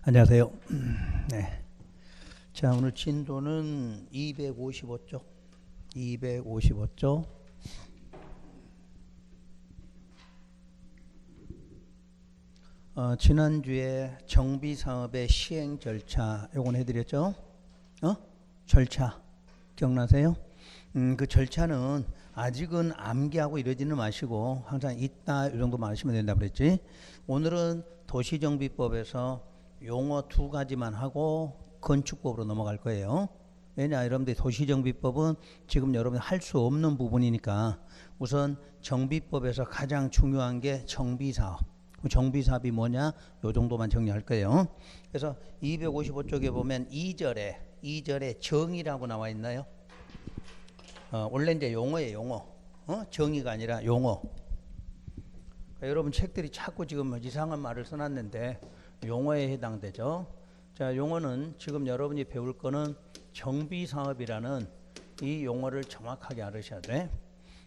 안녕하세요. 네. 자, 오늘 진도는 255쪽. 255쪽. 지난주에 정비사업의 시행 절차 요건 해드렸죠? 절차 기억나세요? 그 절차는 아직은 암기하고 이러지는 마시고 항상 있다 이 정도만 하시면 된다 그랬지. 오늘은 도시정비법에서 용어 두 가지만 하고 건축법으로 넘어갈 거예요. 왜냐, 여러분들 도시정비법은 지금 여러분이 할 수 없는 부분이니까 우선 정비법에서 가장 중요한 게 정비사업. 정비사업이 뭐냐? 요 정도만 정리할 거예요. 그래서 255쪽에 보면 2절에 정의라고 나와 있나요? 원래 이제 용어예요, 용어. 정의가 아니라 용어. 그러니까 여러분 책들이 자꾸 지금 이상한 말을 써놨는데 용어에 해당되죠. 자, 용어는 지금 여러분이 배울 거는 정비사업이라는 이 용어를 정확하게 알으셔야 돼.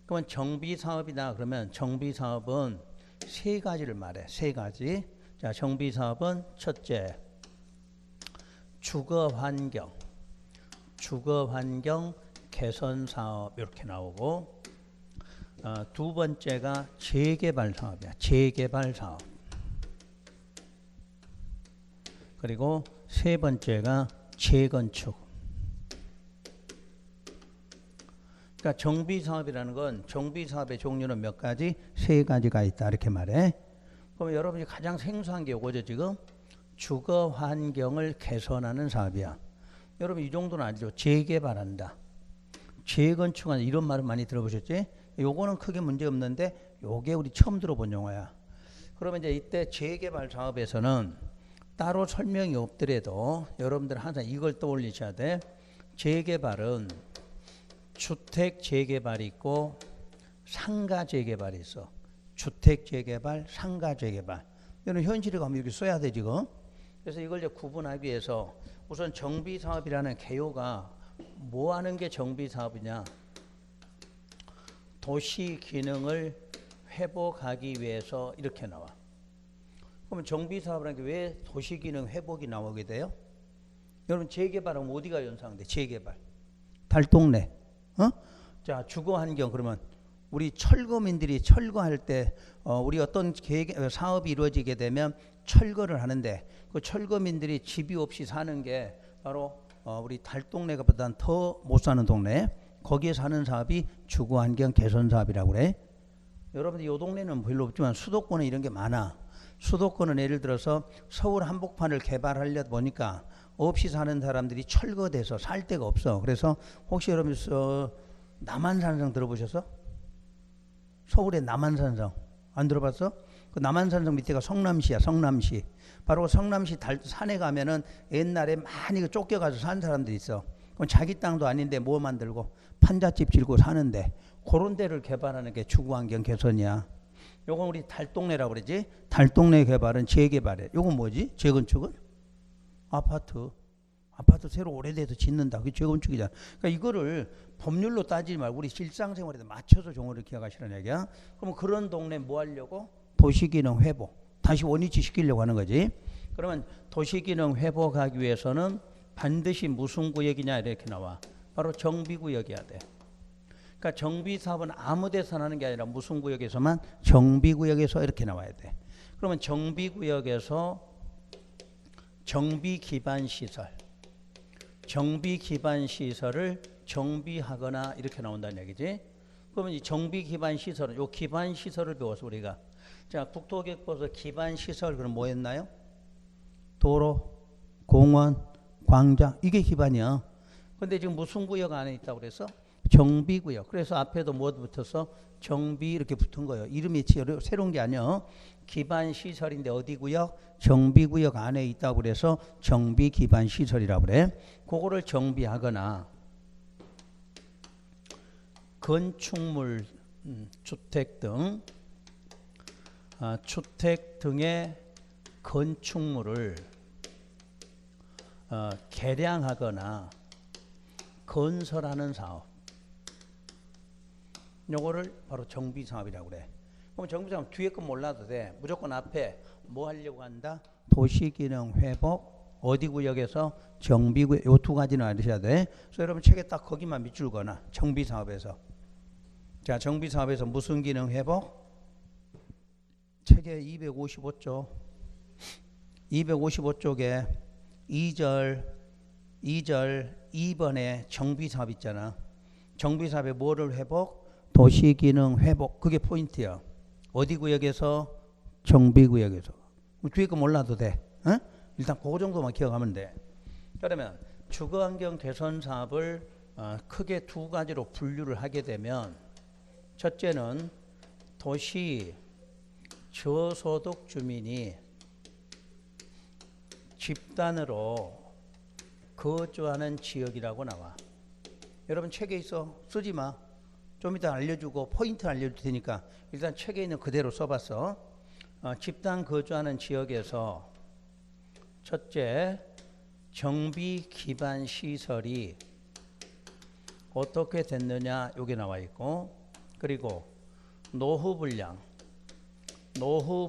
그러면 정비사업이다 그러면 정비사업은 세 가지를 말해. 세 가지. 자, 정비사업은 첫째, 주거환경 개선사업 이렇게 나오고, 두 번째가 재개발사업이야. 재개발사업. 그리고 세 번째가 재건축. 그러니까 정비사업이라는 건 정비사업의 종류는 몇 가지? 세 가지가 있다 이렇게 말해. 그럼 여러분이 가장 생소한 게 이거죠. 지금 주거환경을 개선하는 사업이야. 여러분 이 정도는 알죠? 재개발한다, 재건축한다, 이런 말을 많이 들어보셨지? 요거는 크게 문제 없는데 요게 우리 처음 들어본 용어야. 그러면 이제 이때 재개발 사업에서는 따로 설명이 없더라도 여러분들 항상 이걸 떠올리셔야 돼. 재개발은 주택 재개발이 있고 상가 재개발이 있어. 주택 재개발, 상가 재개발. 이거는 현실에 가면 이렇게 써야 돼 지금. 그래서 이걸 이제 구분하기 위해서 우선 정비사업이라는 개요가 뭐 하는 게 정비사업이냐? 도시 기능을 회복하기 위해서 이렇게 나와. 그러면 정비사업이라는 게 왜 도시기능 회복이 나오게 돼요? 여러분 재개발하면 어디가 연상돼? 재개발. 달동네. 자, 주거환경. 그러면 우리 철거민들이 철거할 때 우리 어떤 사업이 이루어지게 되면 철거를 하는데 그 철거민들이 집이 없이 사는 게 바로 우리 달동네보다는 더 못 사는 동네. 거기에 사는 사업이 주거환경 개선사업이라고 그래. 여러분들 이 동네는 별로 없지만 수도권에 이런 게 많아. 수도권은 예를 들어서 서울 한복판을 개발하려다 보니까 없이 사는 사람들이 철거돼서 살 데가 없어. 그래서 혹시 여러분 남한산성 들어보셨어? 서울의 남한산성 안 들어봤어? 그 남한산성 밑에가 성남시야. 성남시. 바로 성남시 산에 가면은 옛날에 많이 쫓겨가서 산 사람들이 있어. 그럼 자기 땅도 아닌데 뭐 만들고 판잣집 짓고 사는데 그런 데를 개발하는 게 주거환경 개선이야. 요건 우리 달동네라고 그러지. 달동네 개발은 재개발이야. 요건 뭐지? 재건축은? 아파트 새로 오래돼서 짓는다. 그게 재건축이잖아. 그러니까 이거를 법률로 따지지 말고 우리 일상생활에 맞춰서 용어를 기억하시라는 얘기야. 그럼 그런 동네 뭐 하려고? 도시기능 회복. 다시 원위치 시키려고 하는 거지. 그러면 도시기능 회복하기 위해서는 반드시 무슨 구역이냐 이렇게 나와. 바로 정비구역이어야 돼. 그러니까 정비사업은 아무 데서나 하는 게 아니라 무슨 구역에서만? 정비구역에서 이렇게 나와야 돼. 그러면 정비구역에서 정비기반시설을 정비하거나 이렇게 나온다는 얘기지. 그러면 이 정비기반시설은 요 기반시설을 배워서 우리가 자, 국토기획법에서 기반시설 그럼 뭐였나요? 도로, 공원, 광장, 이게 기반이야. 근데 지금 무슨 구역 안에 있다고 그래서? 정비구역. 그래서 앞에도 뭐 붙어서 정비 이렇게 붙은 거예요. 이름이 새로운 게 아니야. 기반시설인데 어디 구역? 정비구역 안에 있다고 그래서 정비기반시설이라고 그래. 그거를 정비하거나 건축물, 주택 등의 건축물을 개량하거나 건설하는 사업. 요거를 바로 정비사업이라고 그래. 그럼 정비사업 뒤에 거 몰라도 돼. 무조건 앞에 뭐 하려고 한다? 도시기능 회복 어디 구역에서 정비구역 요 두 가지는 알으셔야 돼. 그래서 여러분 책에 딱 거기만 밑줄 거나 정비사업에서. 자, 정비사업에서 무슨 기능 회복? 책에 255쪽 255쪽에 2절 2번에 정비사업 있잖아. 정비사업에 뭐를 회복? 도시기능 회복. 그게 포인트야. 어디 구역에서? 정비구역에서. 뒤에 거 몰라도 돼. 어? 일단 그 정도만 기억하면 돼. 그러면 주거환경 개선 사업을 크게 두 가지로 분류를 하게 되면 첫째는 도시 저소득 주민이 집단으로 거주하는 지역이라고 나와. 여러분 책에 있어. 쓰지 마. 좀 이따 알려주고 포인트 알려줄 테니까 일단 책에 있는 그대로 써봤어. 집단 거주하는 지역에서 첫째 정비 기반 시설이 어떻게 됐느냐 여기 나와 있고, 그리고 노후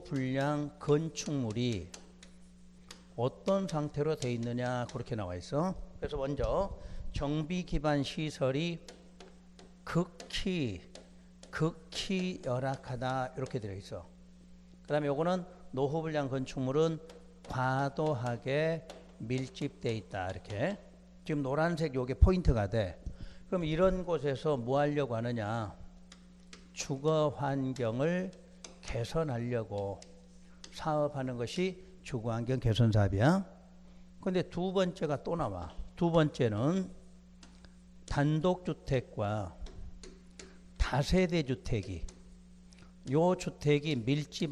불량 건축물이 어떤 상태로 돼 있느냐 그렇게 나와 있어. 그래서 먼저 정비 기반 시설이 극히 열악하다 이렇게 되어 있어. 그 다음에 요거는 노후 불량 건축물은 과도하게 밀집돼 있다 이렇게. 지금 노란색 요게 포인트가 돼. 그럼 이런 곳에서 뭐 하려고 하느냐? 주거 환경을 개선하려고 사업하는 것이 주거환경 개선 사업이야. 근데 두 번째가 또 나와. 두 번째는 단독주택과 다세대 주택이 요 주택이 밀집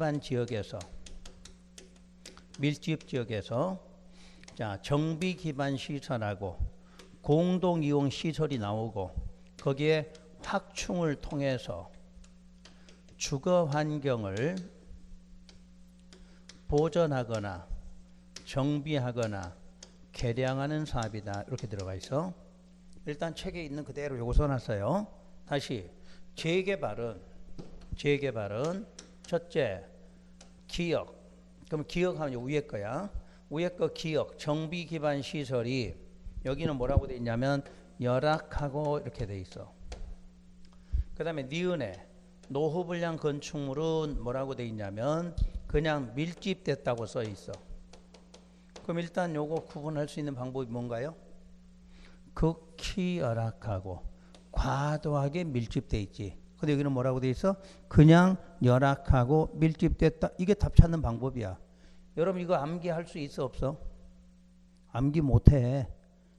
지역에서 자, 정비 기반 시설하고 공동 이용 시설이 나오고 거기에 확충을 통해서 주거 환경을 보전하거나 정비하거나 개량하는 사업이다 이렇게 들어가 있어. 일단 책에 있는 그대로 요거 써놨어요. 다시 재개발은 첫째 기역. 그럼 기역하면 위에 거야. 위에 거 기역 정비 기반 시설이 여기는 뭐라고 돼 있냐면 열악하고 이렇게 돼 있어. 그 다음에 니은에 노후 불량 건축물은 뭐라고 돼 있냐면 그냥 밀집됐다고 써 있어. 그럼 일단 요거 구분할 수 있는 방법이 뭔가요? 극히 열악하고 과도하게 밀집돼 있지. 근데 여기는 뭐라고 돼 있어? 그냥 열악하고 밀집됐다. 이게 답 찾는 방법이야. 여러분 이거 암기할 수 있어 없어? 암기 못해.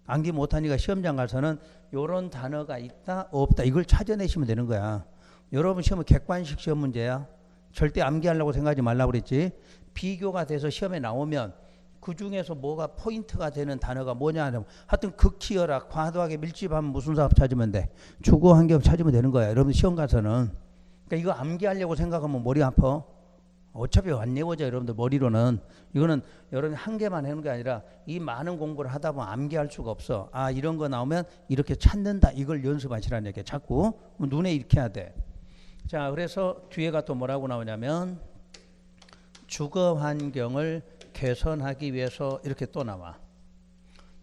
암기 못하니까 시험장 가서는 요런 단어가 있다 없다 이걸 찾아내시면 되는 거야. 여러분 시험은 객관식 시험 문제야. 절대 암기하려고 생각하지 말라고 그랬지. 비교가 돼서 시험에 나오면 그 중에서 뭐가 포인트가 되는 단어가 뭐냐 하면 하여튼 극히 열악 과도하게 밀집하면 무슨 사업 찾으면 돼? 주거 환경 찾으면 되는 거야. 여러분 시험 가서는. 그러니까 이거 암기하려고 생각하면 머리 아파. 어차피 안 외워져 여러분들 머리로는. 이거는 여러분이 한 개만 하는 게 아니라 이 많은 공부를 하다 보면 암기할 수가 없어. 아 이런 거 나오면 이렇게 찾는다. 이걸 연습하시라는 얘기야. 자꾸 눈에 익혀야 돼. 자 그래서 뒤에가 또 뭐라고 나오냐면 주거 환경을 개선하기 위해서 이렇게 또 나와.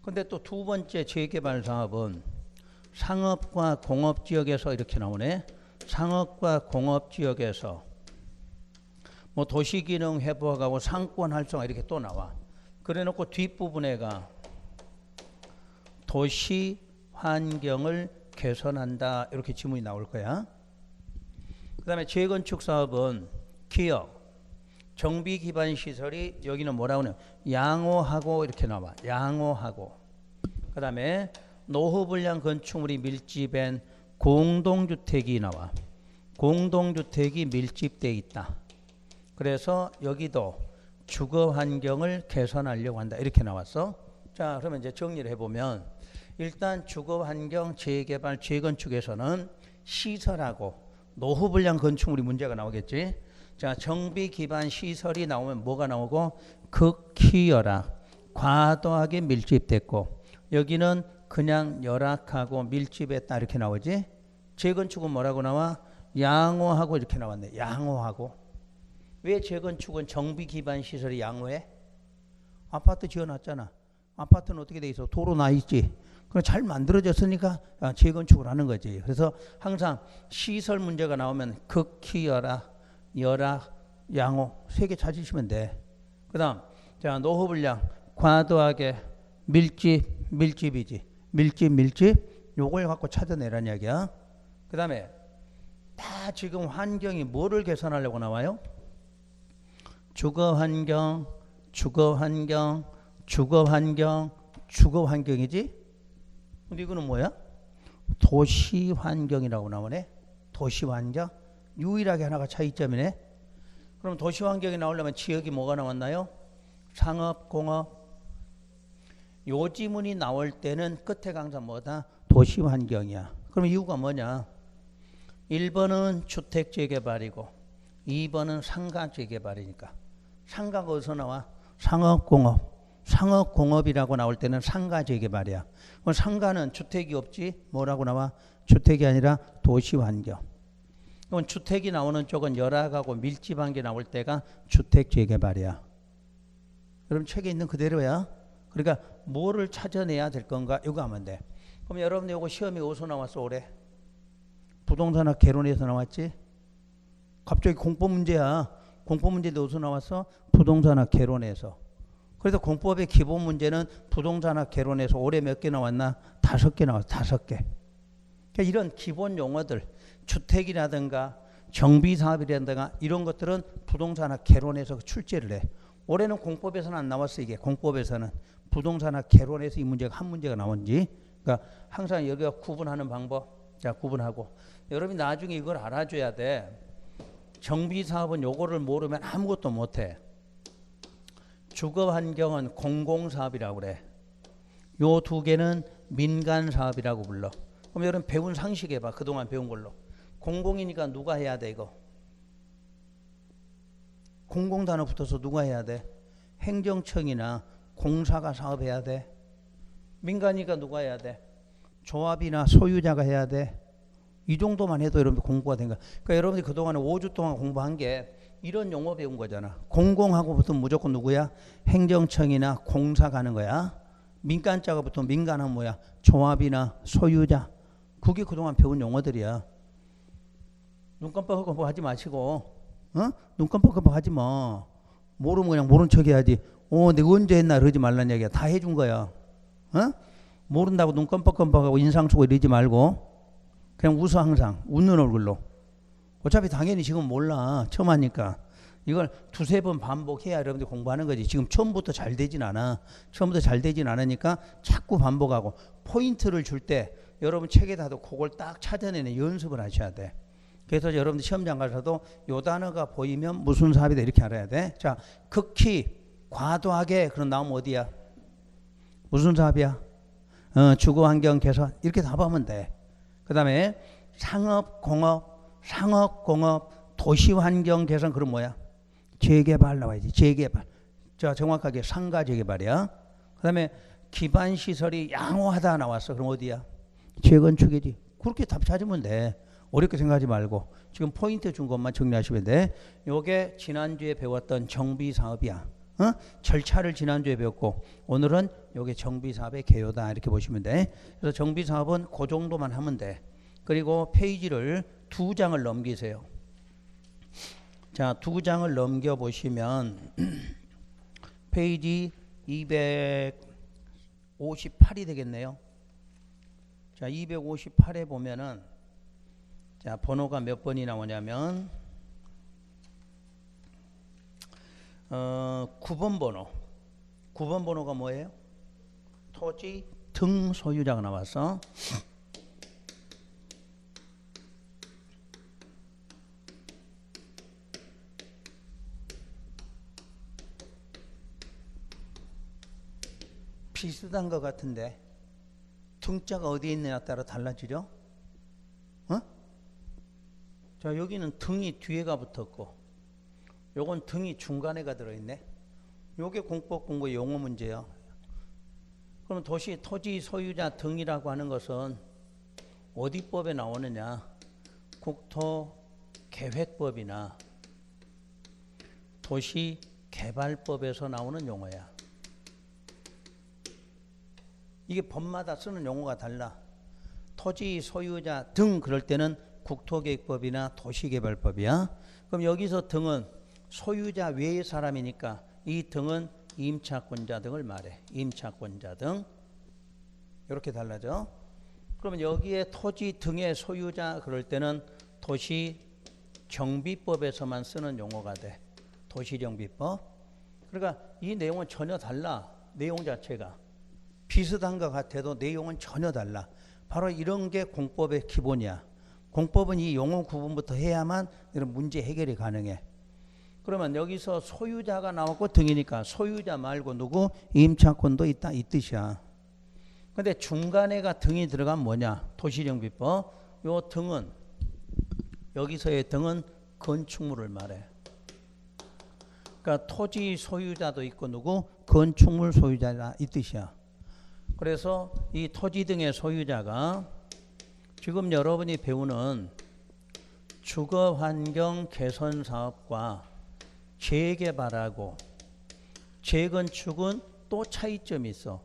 근데 또 두 번째 재개발 사업은 상업과 공업지역에서 이렇게 나오네. 상업과 공업지역에서 뭐 도시기능 회복하고 상권 활성화 이렇게 또 나와. 그래 놓고 뒷부분에가 도시 환경을 개선한다 이렇게 지문이 나올 거야. 그 다음에 재건축 사업은 기역 정비 기반 시설이 여기는 뭐라고 하냐 양호하고 이렇게 나와. 양호하고. 그 다음에 노후 불량 건축물이 밀집된 공동주택이 나와. 공동주택이 밀집되어 있다. 그래서 여기도 주거 환경을 개선하려고 한다 이렇게 나왔어. 자 그러면 이제 정리를 해보면 일단 주거 환경 재개발 재건축에서는 시설하고 노후 불량 건축물이 문제가 나오겠지. 자 정비 기반 시설이 나오면 뭐가 나오고 극히 열악 과도하게 밀집됐고 여기는 그냥 열악하고 밀집했다 이렇게 나오지. 재건축은 뭐라고 나와? 양호하고 이렇게 나왔네. 양호하고. 왜 재건축은 정비 기반 시설이 양호해? 아파트 지어놨잖아. 아파트는 어떻게 돼 있어? 도로 나 있지. 그럼 잘 만들어졌으니까 재건축을 하는 거지. 그래서 항상 시설 문제가 나오면 극히 열악, 양호 세 개 찾으시면 돼. 그다음 자 노후불량, 과도하게 밀집이지. 밀집 요걸 갖고 찾아내라는 이야기야. 그다음에 다 지금 환경이 뭐를 개선하려고 나와요? 주거환경, 주거환경이지? 근데 이거는 뭐야? 도시환경이라고 나오네. 도시환경. 유일하게 하나가 차이점이네. 그럼 도시환경이 나오려면 지역이 뭐가 나왔나요? 상업, 공업. 요 지문이 나올 때는 끝에 항상 뭐다? 도시환경이야. 그럼 이유가 뭐냐? 1번은 주택재개발이고 2번은 상가재개발이니까. 상가가 어디서 나와? 상업공업. 상업공업이라고 나올 때는 상가재개발이야. 그럼 상가는 주택이 없지? 뭐라고 나와? 주택이 아니라 도시환경. 그럼 주택이 나오는 쪽은 열악하고 밀집한 게 나올 때가 주택재개발이야. 여러분 책에 있는 그대로야. 그러니까 뭐를 찾아내야 될 건가? 이거 하면 돼. 그럼 여러분들 이거 시험이 어디서 나왔어 올해? 부동산학 개론에서 나왔지? 갑자기 공법 문제야. 공법 문제도 어디서 나왔어? 부동산학 개론에서. 그래서 공법의 기본 문제는 부동산학 개론에서 올해 몇 개 나왔나? 5개 나왔어. 5개. 그러니까 이런 기본 용어들, 주택이라든가 정비사업이라든가 이런 것들은 부동산학 개론에서 출제를 해. 올해는 공법에서는 안 나왔어. 이게 공법에서는 부동산학 개론에서 이 문제가 한 문제가 나온지. 그러니까 항상 여기가 구분하는 방법. 자, 구분하고 여러분이 나중에 이걸 알아줘야 돼. 정비사업은 요거를 모르면 아무것도 못해. 주거환경은 공공사업이라고 그래. 요 두 개는 민간사업이라고 불러. 그럼 여러분 배운 상식 해봐. 그동안 배운 걸로. 공공이니까 누가 해야 돼 이거? 공공 단어 붙어서 누가 해야 돼? 행정청이나 공사가 사업해야 돼. 민간이니까 누가 해야 돼? 조합이나 소유자가 해야 돼. 이 정도만 해도 여러분들 공부가 된 거야. 그러니까 여러분들이 그동안에 5주 동안 공부한 게 이런 용어 배운 거잖아. 공공하고 붙으면 무조건 누구야? 행정청이나 공사가 하는 거야. 민간자가 붙으면 민간은 뭐야? 조합이나 소유자. 그게 그동안 배운 용어들이야. 눈 깜빡깜빡 하지 마시고 눈 깜빡깜빡 하지 마. 모르면 그냥 모른 척 해야지. 내가 언제 했나 그러지 말라는 얘기야. 다 해준 거야. 모른다고 눈 깜빡깜빡하고 인상 쓰고 이러지 말고 그냥 웃어. 항상 웃는 얼굴로. 어차피 당연히 지금 몰라. 처음 하니까. 이걸 2-3번 반복해야 여러분들 공부하는 거지. 지금 처음부터 잘 되진 않아. 처음부터 잘 되진 않으니까 자꾸 반복하고 포인트를 줄 때 여러분 책에다도 그걸 딱 찾아내는 연습을 하셔야 돼. 그래서 여러분들 시험장 가서도 요 단어가 보이면 무슨 사업이다 이렇게 알아야 돼. 자, 극히 과도하게 그럼 나오면 어디야? 무슨 사업이야? 주거환경 개선 이렇게 답하면 돼. 그 다음에 상업공업, 도시환경 개선 그럼 뭐야? 재개발 나와야지. 재개발. 자, 정확하게 상가재개발이야. 그 다음에 기반시설이 양호하다 나왔어. 그럼 어디야? 재건축이지. 그렇게 답 찾으면 돼. 어렵게 생각하지 말고 지금 포인트 준 것만 정리하시면 돼. 요게 지난주에 배웠던 정비사업이야. 절차를 지난주에 배웠고 오늘은 요게 정비사업의 개요다 이렇게 보시면 돼. 그래서 정비사업은 그 정도만 하면 돼. 그리고 페이지를 2장을 넘기세요. 자, 2장을 넘겨보시면 페이지 258이 되겠네요. 자, 258에 보면은 자, 번호가 몇 번이 나오냐면 9번 번호. 9번 번호가 뭐예요? 토지 등 소유자가 나왔어. 비슷한 것 같은데 등자가 어디에 있느냐에 따라 달라지죠? 자, 여기는 등이 뒤에가 붙었고 요건 등이 중간에가 들어있네. 요게 공법 공부의 용어 문제야. 그럼 토지 소유자 등이라고 하는 것은 어디 법에 나오느냐? 국토 계획법이나 도시개발법에서 나오는 용어야. 이게 법마다 쓰는 용어가 달라. 토지 소유자 등 그럴 때는 국토계획법이나 도시개발법이야. 그럼 여기서 등은 소유자 외의 사람이니까 이 등은 임차권자 등을 말해. 임차권자 등. 이렇게 달라져. 그러면 여기에 토지 등의 소유자 그럴 때는 도시정비법에서만 쓰는 용어가 돼. 도시정비법. 그러니까 이 내용은 전혀 달라. 내용 자체가. 비슷한 것 같아도 내용은 전혀 달라. 바로 이런 게 공법의 기본이야. 공법은 이 용어 구분부터 해야만 이런 문제 해결이 가능해. 그러면 여기서 소유자가 나왔고 등이니까 소유자 말고 누구? 임차권도 있다 이 뜻이야. 근데 중간에가 등이 들어가면 뭐냐? 도시정비법. 요 등은 여기서의 등은 건축물을 말해. 그러니까 토지 소유자도 있고 누구? 건축물 소유자다 이 뜻이야. 그래서 이 토지 등의 소유자가 지금 여러분이 배우는 주거환경 개선 사업과 재개발하고 재건축은 또 차이점이 있어.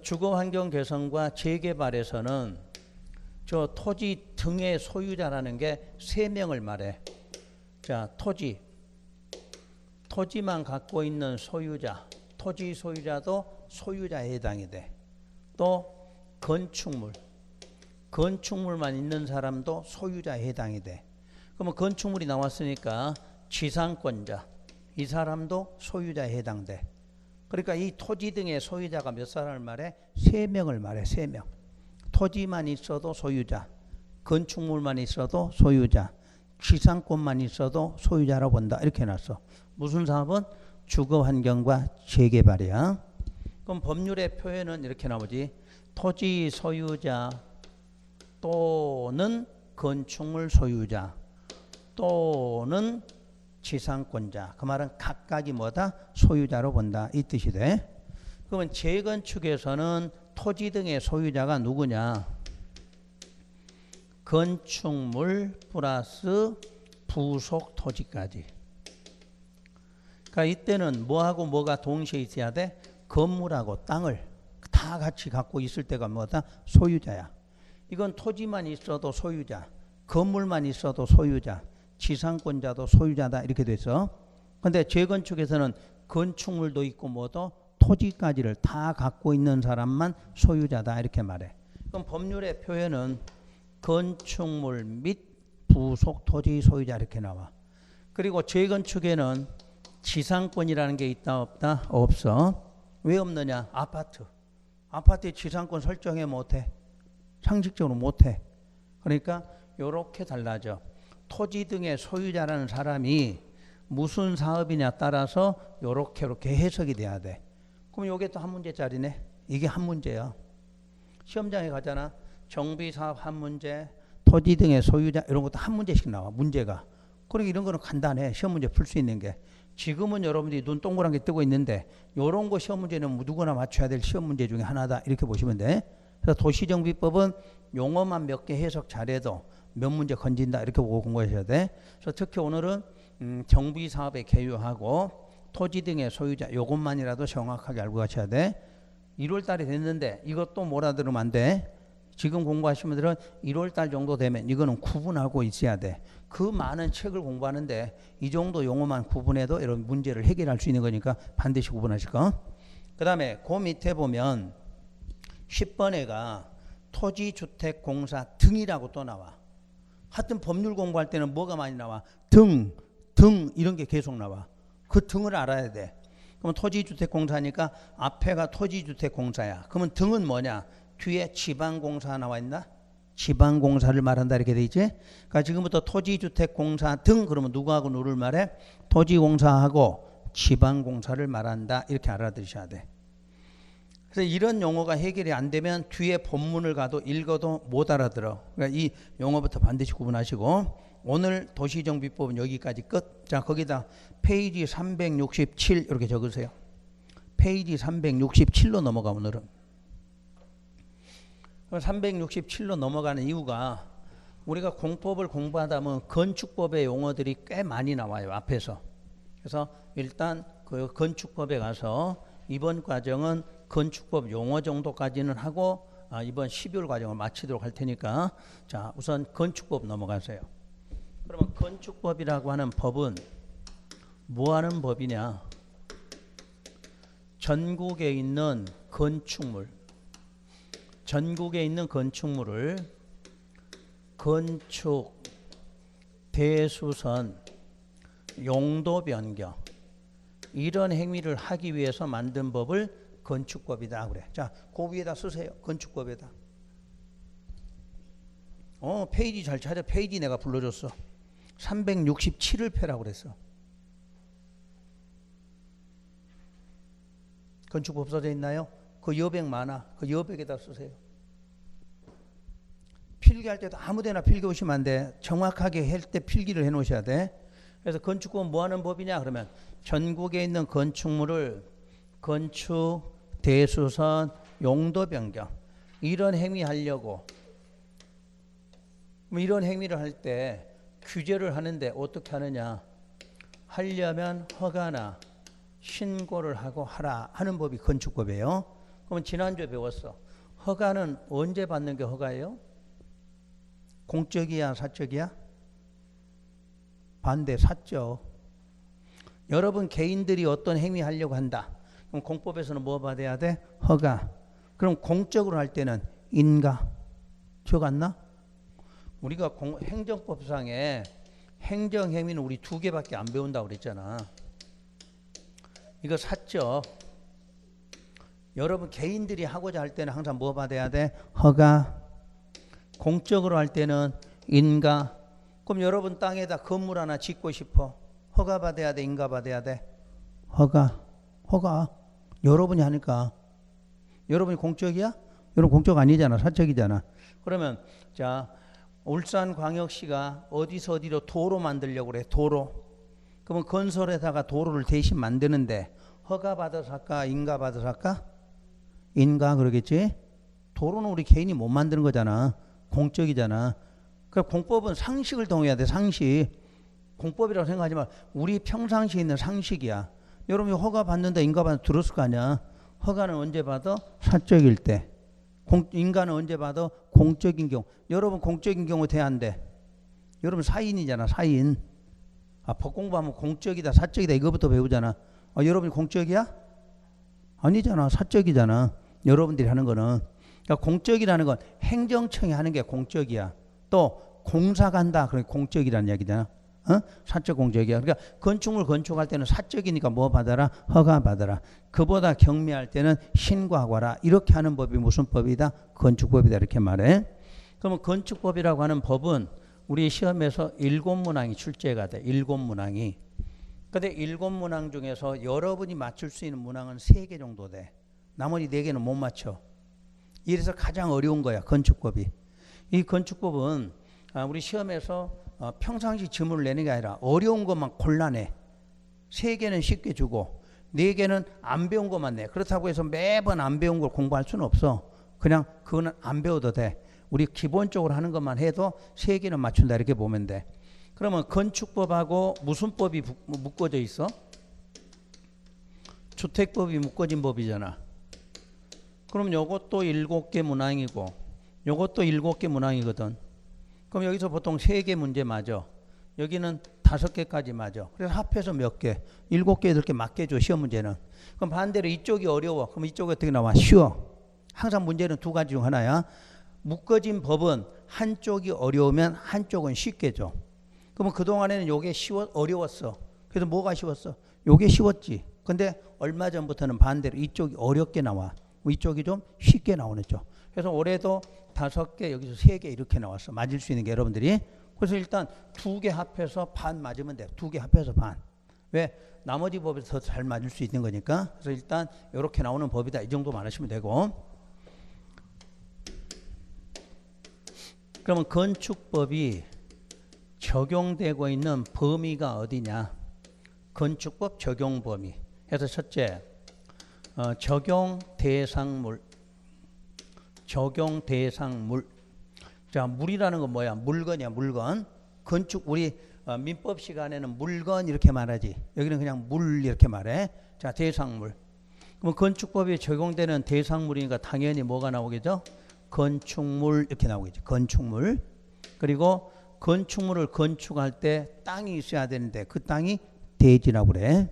주거환경 개선과 재개발에서는 저 토지 등의 소유자라는 게 3명을 말해. 자, 토지만 갖고 있는 소유자, 토지 소유자도 소유자에 해당이 돼. 또 건축물만 있는 사람도 소유자에 해당이 돼. 그러면 건축물이 나왔으니까 지상권자, 이 사람도 소유자에 해당돼. 그러니까 이 토지 등의 소유자가 몇 사람을 말해? 3명을 말해. 3명. 토지만 있어도 소유자, 건축물만 있어도 소유자, 지상권만 있어도 소유자라고 본다. 이렇게 해놨어. 무슨 사업은? 주거환경과 재개발이야. 그럼 법률의 표현은 이렇게 나오지. 토지 소유자 또는 건축물 소유자 또는 지상권자. 그 말은 각각이 뭐다? 소유자로 본다. 이 뜻이 돼. 그러면 재건축에서는 토지 등의 소유자가 누구냐? 건축물 플러스 부속 토지까지. 그러니까 이때는 뭐하고 뭐가 동시에 있어야 돼? 건물하고 땅을 다 같이 갖고 있을 때가 뭐다? 소유자야. 이건 토지만 있어도 소유자, 건물만 있어도 소유자, 지상권자도 소유자다 이렇게 돼서. 근데 재건축에서는 건축물도 있고 뭐도 토지까지를 다 갖고 있는 사람만 소유자다 이렇게 말해. 그럼 법률의 표현은 건축물 및 부속 토지 소유자 이렇게 나와. 그리고 재건축에는 지상권이라는 게 있다 없다? 없어. 왜 없느냐? 아파트에 지상권 설정해 못해. 상식적으로 못해. 그러니까 이렇게 달라져. 토지 등의 소유자라는 사람이 무슨 사업이냐 따라서 이렇게 해석이 돼야 돼. 그럼 이게 또 한 문제짜리네. 이게 한 문제야. 시험장에 가잖아. 정비사업 한 문제, 토지 등의 소유자 이런 것도 한 문제씩 나와. 문제가. 그러니까 이런 거는 간단해. 시험 문제 풀 수 있는 게. 지금은 여러분들이 눈 동그란 게 뜨고 있는데 이런 거 시험 문제는 누구나 맞춰야 될 시험 문제 중에 하나다. 이렇게 보시면 돼. 그래서 도시정비법은 용어만 몇 개 해석 잘해도 몇 문제 건진다. 이렇게 보고 공부하셔야 돼. 그래서 특히 오늘은 정비사업의 개요하고 토지 등의 소유자 요것만이라도 정확하게 알고 가셔야 돼. 1월 달이 됐는데 이것도 몰아들으면 안 돼. 지금 공부하시는 분들은 1월 달 정도 되면 이거는 구분하고 있어야 돼. 그 많은 책을 공부하는데 이 정도 용어만 구분해도 이런 문제를 해결할 수 있는 거니까 반드시 구분하실 거. 그 다음에 그 밑에 보면 10번에가 토지주택공사 등이라고 또 나와. 하여튼 법률 공부할 때는 뭐가 많이 나와? 등 이런 게 계속 나와. 그 등을 알아야 돼. 그럼 토지주택공사니까 앞에가 토지주택공사야. 그러면 등은 뭐냐? 뒤에 지방공사 나와 있나? 지방공사를 말한다 이렇게 돼 있지? 그러니까 지금부터 토지주택공사 등 그러면 누구하고 누를 말해? 토지공사하고 지방공사를 말한다 이렇게 알아들으셔야 돼. 그래서 이런 용어가 해결이 안 되면 뒤에 본문을 가도 읽어도 못 알아들어. 그러니까 이 용어부터 반드시 구분하시고 오늘 도시정비법은 여기까지 끝. 자, 거기다 페이지 367 이렇게 적으세요. 페이지 367로 넘어가. 오늘은 367로 넘어가는 이유가 우리가 공법을 공부하다 보면 건축법의 용어들이 꽤 많이 나와요. 앞에서. 그래서 일단 그 건축법에 가서 이번 과정은 건축법 용어 정도까지는 하고 이번 12월 과정을 마치도록 할 테니까 자 우선 건축법 넘어가세요. 그러면 건축법이라고 하는 법은 뭐 하는 법이냐? 전국에 있는 건축물을 건축, 대수선, 용도 변경 이런 행위를 하기 위해서 만든 법을 건축법이다 그래. 자, 그 위에다 쓰세요. 건축법에다. 페이지 잘 찾아. 페이지 내가 불러줬어. 367을 펴라고 그랬어. 건축법 써져 있나요? 그 여백 많아. 그 여백에다 쓰세요. 필기할 때도 아무데나 필기 오시면 안 돼. 정확하게 할 때 필기를 해 놓으셔야 돼. 그래서 건축법은 뭐 하는 법이냐 그러면 전국에 있는 건축물을 건축, 대수선, 용도 변경 이런 행위 하려고 이런 행위를 할 때 규제를 하는데 어떻게 하느냐 하려면 허가나 신고를 하고 하라 하는 법이 건축법이에요. 그러면 지난주에 배웠어. 허가는 언제 받는 게 허가예요? 공적이야 사적이야? 반대 사적. 여러분 개인들이 어떤 행위 하려고 한다. 그럼 공법에서는 뭐 받아야 돼? 허가. 그럼 공적으로 할 때는 인가. 기억 안 나? 우리가 행정법상에 행정행위는 우리 2개밖에 안 배운다고 그랬잖아. 이거 사적. 여러분 개인들이 하고자 할 때는 항상 뭐 받아야 돼? 허가. 공적으로 할 때는 인가. 그럼 여러분 땅에다 건물 하나 짓고 싶어. 허가 받아야 돼? 인가 받아야 돼? 허가. 허가. 여러분이 하니까. 여러분이 공적이야? 여러분 공적 아니잖아. 사적이잖아. 그러면 자 울산광역시가 어디서 어디로 도로 만들려고 그래. 도로. 그러면 건설에다가 도로를 대신 만드는데 허가 받아서 할까? 인가 받아서 할까? 인가 그러겠지? 도로는 우리 개인이 못 만드는 거잖아. 공적이잖아. 그러니까 공법은 상식을 통해야 돼. 상식. 공법이라고 생각하지 마. 우리 평상시에 있는 상식이야. 여러분이 허가 받는다 인가 받는다 들었을 거 아니야. 허가는 언제 받아? 사적일 때. 인가는 언제 받아? 공적인 경우. 여러분 공적인 경우 돼 안 돼? 여러분 사인이잖아. 사인. 법 공부하면 공적이다 사적이다 이거부터 배우잖아. 여러분이 공적이야? 아니잖아. 사적이잖아. 여러분들이 하는 거는. 그러니까 공적이라는 건 행정청이 하는 게 공적이야. 또 공사 간다. 그게 공적이라는 얘기잖아. 사적 공적이야. 그러니까 건축물 건축할 때는 사적이니까 뭐 받아라? 허가 받아라. 그보다 경미할 때는 신고하고 하라. 이렇게 하는 법이 무슨 법이다? 건축법이다. 이렇게 말해. 그러면 건축법이라고 하는 법은 우리 시험에서 7문항이 출제가 돼. 7문항이. 근데 7문항 중에서 여러분이 맞출 수 있는 문항은 3개 정도 돼. 나머지 4개는 못 맞춰. 이래서 가장 어려운 거야. 건축법이. 이 건축법은 우리 시험에서 평상시 질문을 내는 게 아니라 어려운 것만 골라내. 3개는 쉽게 주고 4개는 안 배운 것만 내. 그렇다고 해서 매번 안 배운 걸 공부할 수는 없어. 그냥 그거는 안 배워도 돼. 우리 기본적으로 하는 것만 해도 3개는 맞춘다 이렇게 보면 돼. 그러면 건축법하고 무슨 법이 묶어져 있어? 주택법이 묶어진 법이잖아. 그럼 요것도 7개 문항이고 요것도 7개 문항이거든. 그럼 여기서 보통 3개 문제 맞아. 여기는 5개까지 맞아. 그래서 합해서 몇 개? 7개, 8개 맞게 줘. 시험 문제는. 그럼 반대로 이쪽이 어려워. 그럼 이쪽이 어떻게 나와? 쉬워. 항상 문제는 2가지 중 하나야. 묶어진 법은 한쪽이 어려우면 한쪽은 쉽게 줘. 그러면 그동안에는 요게 어려웠어. 그래서 뭐가 쉬웠어? 요게 쉬웠지. 근데 얼마 전부터는 반대로 이쪽이 어렵게 나와. 이쪽이 좀 쉽게 나오는 쪽. 그래서 올해도 5개, 여기서 3개 이렇게 나왔어. 맞을 수 있는 게 여러분들이. 그래서 일단 2개 합해서 반 맞으면 돼. 2개 합해서 반. 왜? 나머지 법에서 더 잘 맞을 수 있는 거니까. 그래서 일단 이렇게 나오는 법이다. 이 정도만 하시면 되고. 그러면 건축법이 적용되고 있는 범위가 어디냐? 건축법 적용 범위. 그래서 첫째, 적용 대상물. 적용 대상물. 자, 물이라는 건 뭐야? 물건이야, 물건. 건축, 우리 민법 시간에는 물건 이렇게 말하지. 여기는 그냥 물 이렇게 말해. 자, 대상물. 그럼 건축법에 적용되는 대상물이니까 당연히 뭐가 나오겠죠? 건축물 이렇게 나오겠지. 건축물. 그리고 건축물을 건축할 때 땅이 있어야 되는데 그 땅이 대지라고 그래.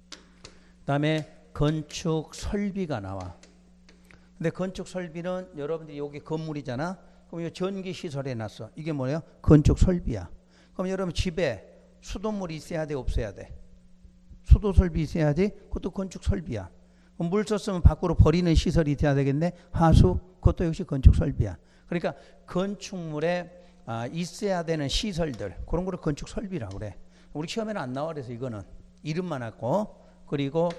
그 다음에 건축 설비가 나와. 근데 건축 설비는 여러분들이 여기 건물이잖아. 그럼 이 전기 시설 해놨어. 이게 뭐예요? 건축 설비야. 그럼 여러분 집에 수돗물이 있어야 돼, 없어야 돼? 수도 설비 있어야지. 그것도 건축 설비야. 물 썼으면 밖으로 버리는 시설이 돼야 되겠네. 하수, 그것도 역시 건축 설비야. 그러니까 건축물에 있어야 되는 시설들, 그런 거를 건축 설비라고 그래. 우리 시험에는 안 나와. 그래서 이거는 이름만 하고, 그리고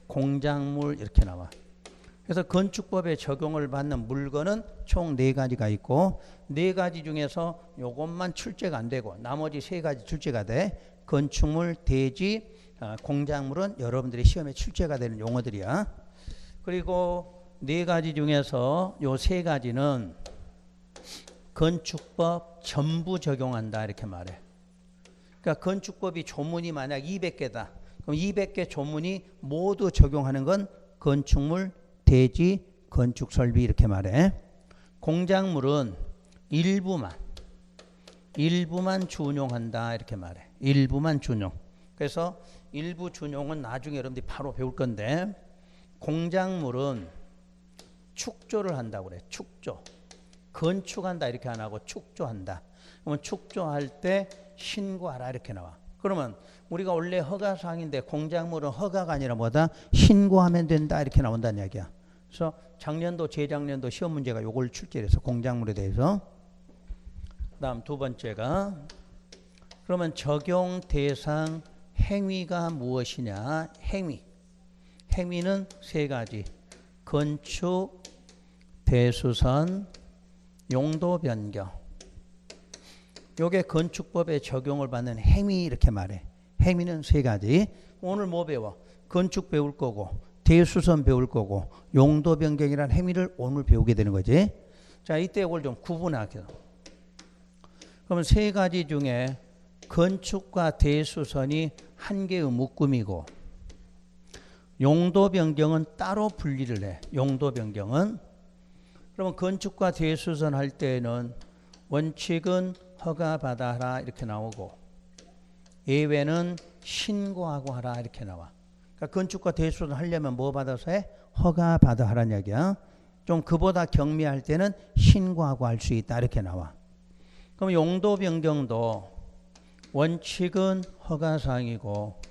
공작물 이렇게 나와. 그래서 건축법에 적용을 받는 물건은 총 4가지가 있고, 4가지 중에서 요것만 출제가 안 되고 나머지 3가지 출제가 돼. 건축물, 대지, 공작물은 여러분들의 시험에 출제가 되는 용어들이야. 그리고 4가지 중에서 요 3가지는 건축법 전부 적용한다 이렇게 말해. 그러니까 건축법이 조문이 만약 200개다. 그럼 200개 조문이 모두 적용하는 건 건축물, 대지, 건축설비 이렇게 말해. 공작물은 일부만 준용한다 이렇게 말해. 일부만 준용. 그래서 일부 준용은 나중에 여러분들이 바로 배울 건데, 공작물은 축조를 한다고 그래. 축조. 건축한다 이렇게 안 하고 축조한다. 그러면 축조할 때 신고하라 이렇게 나와. 그러면 우리가 원래 허가사항인데 공작물은 허가가 아니라 뭐다? 신고하면 된다 이렇게 나온다는 이야기야. 그래서 작년도 재작년도 시험 문제가 요걸 출제해서 공작물에 대해서. 다음 2번째가 그러면 적용 대상 행위가 무엇이냐? 행위는 3가지. 건축, 대수선, 용도 변경. 요게 건축법에 적용을 받는 행위 이렇게 말해. 행위는 3가지. 오늘 뭐 배워? 건축 배울 거고, 대수선 배울 거고, 용도 변경이라는 행위를 오늘 배우게 되는 거지. 자, 이때 이걸 좀 구분하게요. 그러면 3가지 중에 건축과 대수선이 한 개의 묶음이고, 용도 변경은 따로 분리를 해. 용도 변경은. 그러면 건축과 대수선 할 때는 원칙은 허가받아 하라 이렇게 나오고, 예외는 신고하고 하라 이렇게 나와. 그러니까 건축과 대수선 하려면 뭐 받아서 해? 허가받아 하라는 얘기야. 좀 그보다 경미할 때는 신고하고 할 수 있다 이렇게 나와. 그럼 용도 변경도 원칙은 허가사항이고